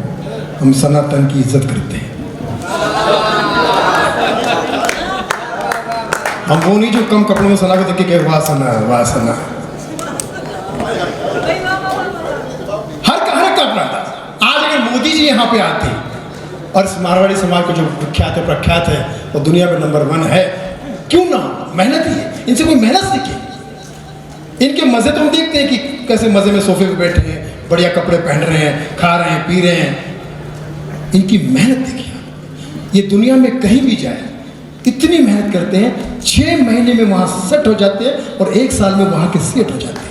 हम सनातन की इज्जत करते हैं। हम वो नहीं जो कम कपड़ों में सना को देख के कहे वाह सना वाह सना। हर का अपना था। आज अगर मोदी जी यहाँ पे आते और इस मारवाड़ी समाज को जो विख्यात है प्रख्यात है और दुनिया में नंबर 1 है, क्यों ना, मेहनत ही है, इनसे कोई मेहनत सीखे। इनके मजे तो हम देखते हैं कि कैसे मजे में सोफे पे बैठे हैं, बढ़िया कपड़े पहन रहे हैं, खा रहे हैं, पी रहे हैं। इनकी मेहनत देखिए, ये दुनिया में कहीं भी जाए इतनी मेहनत करते हैं, 6 महीने में वहां सेट हो जाते हैं और 1 साल में वहां के सेट हो जाते हैं।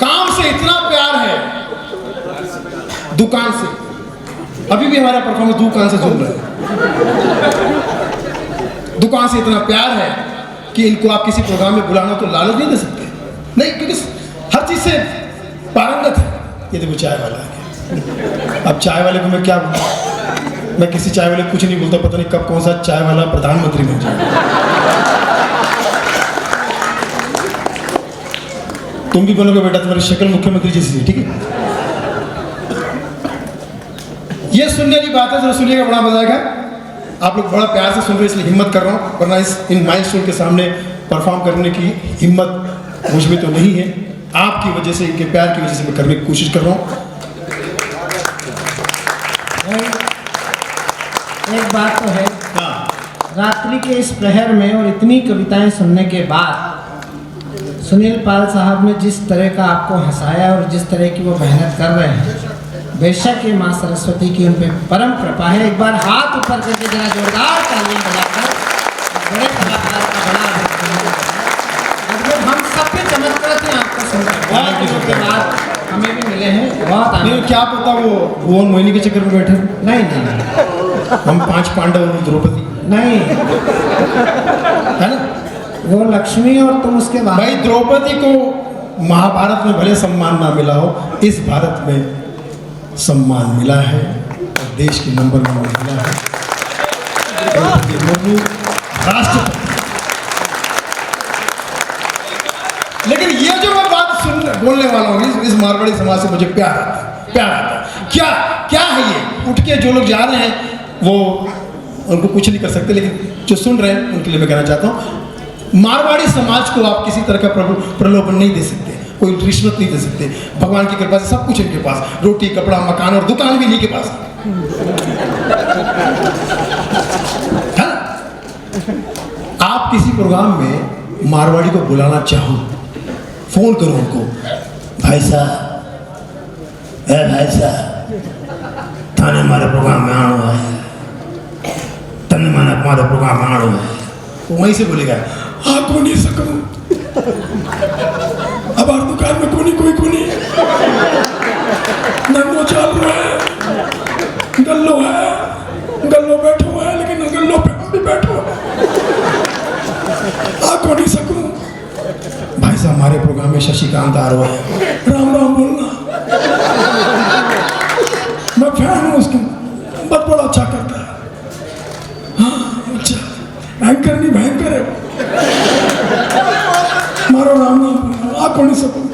काम से इतना प्यार है, दुकान से। अभी भी हमारा परफॉर्मेंस दुकान से सुन रहे हैं। दुकान से इतना प्यार है कि इनको आप किसी प्रोग्राम में बुलाना तो लालच नहीं दे सकते, नहीं, क्योंकि हर चीज से पारंगत है। ये देखो चाय वाला है। अब चाय वाले को मैं क्या बोलूं? मैं किसी चाय वाले को कुछ नहीं बोलता, पता नहीं कब कौन सा चाय वाला प्रधानमंत्री बन जाए। तुम भी बनोगे बेटा, तुम्हारी शक्ल मुख्यमंत्री जैसी है, ठीक है? ये सुनने की बात है, जरा सुनिएगा, बड़ा मजा आएगा। आप लोग बड़ा प्यार से सुन रहे हैं इसलिए हिम्मत कर रहा हूँ, वरना इन माइलस्टोन के सामने परफॉर्म करने की हिम्मत मुझ में तो नहीं है। आपकी वजह से, इनके प्यार की वजह से मैं करने की कोशिश कर रहा हूँ। एक बात तो है, रात्रि के इस प्रहर में और इतनी कविताएं सुनने के बाद सुनील पाल साहब ने जिस तरह का आपको हंसाया और जिस तरह की वो मेहनत कर रहे हैं, बेशक ये माँ सरस्वती की उन पे परम कृपा है। एक बार हाथ ऊपर करके जरा जोरदार तालियां बजाकर बड़े कलाकार का बड़ा मतलब हम सब पे चमत्कार थे आपको सुनकर। बहुत दिनों के बाद हमें भी मिले हैं, बहुत नहीं, क्या पता वो भुवन मोहिनी के चक्कर में बैठे। नहीं, हम 5 पांडव और द्रौपदी नहीं, है ना? वो लक्ष्मी और तुम उसके बाद। भाई द्रौपदी को महाभारत में भले सम्मान ना मिला हो, इस भारत में सम्मान मिला है और देश के नंबर 1 मिला है। द्रौपदी मुर्मू राष्ट्रपति। लेकिन ये जो मैं बात बोलने वाला हूँ, इस मारवाड़ी समाज से मुझे प्यार आता है। क्या क्या है ये? उठ के जो लोग जा रहे हैं वो उनको कुछ नहीं कर सकते, लेकिन जो सुन रहे हैं उनके लिए मैं कहना चाहता हूँ, मारवाड़ी समाज को आप किसी तरह का प्रलोभन नहीं दे सकते, कोई रिश्वत नहीं दे सकते। भगवान की कृपा से सब कुछ इनके पास, रोटी, कपड़ा, मकान और दुकान भी इन्हीं के पास है। आप किसी प्रोग्राम में मारवाड़ी को बुलाना चाहो, फोन करो उनको, भाई साहब थाने हमारे प्रोग्राम में आना है, तने माना हमारे प्रोग्राम में आना है। वो वहीं से बोलेगा हाँ को नहीं सकूं, अब हर दुकान में कोनी नंगो चल रहा है, गल्लो बैठो है, लेकिन गल्लो पे भी बैठो हाँ को नहीं सकूं। भाई साहब हमारे प्रोग्राम में शशिकांत आ रहा है, राम बोलना, मैं फैन हूँ उसका, बहुत बड़ा अच्छा करता है। हाँ अच्छा, एंकर नहीं भयंकर है, मारो राम आ को नहीं सकूं।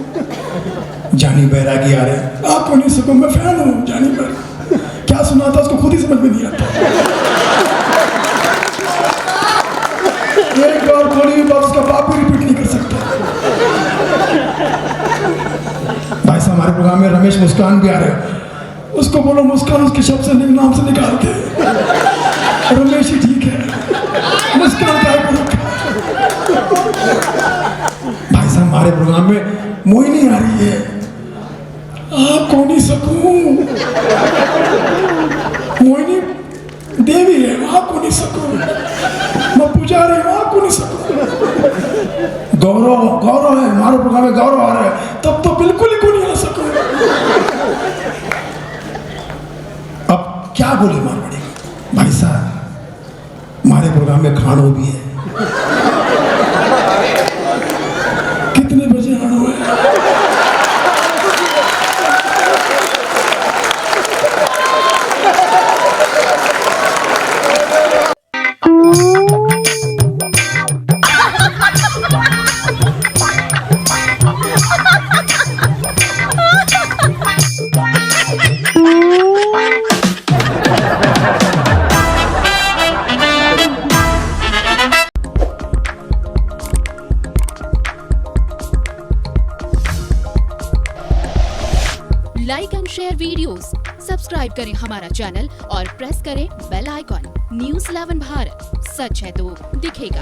जानी बैरागी आ रहे, आ को नहीं सकूं, मैं फैन हूँ जानी बैरागी। क्या सुना था उसको खुद ही समझ में नहीं आता। एक बार थोड़ी बात उसका बाप भी रिपीट नहीं कर सकता। भाई साहब हमारे प्रोग्राम में रमेश मुस्कान भी आ रहे हैं, उसको बोलो मुस्कान उसके शब्द से नाम से निकाल के नहीं सकूं, मैं पुजारी को नहीं सकूं। गौरव गौरव है, हमारे प्रोग्राम में गौरव आ रहा है, तब तो बिल्कुल ही को नहीं आ सकूं। अब क्या बोले मारवाड़ी भाई साहब, हमारे प्रोग्राम में खानो भी है। कितने बजे खानो है? Like and share videos, subscribe करें हमारा चैनल और प्रेस करें बेल आइकॉन। न्यूज़ 11 भारत, सच है तो दिखेगा।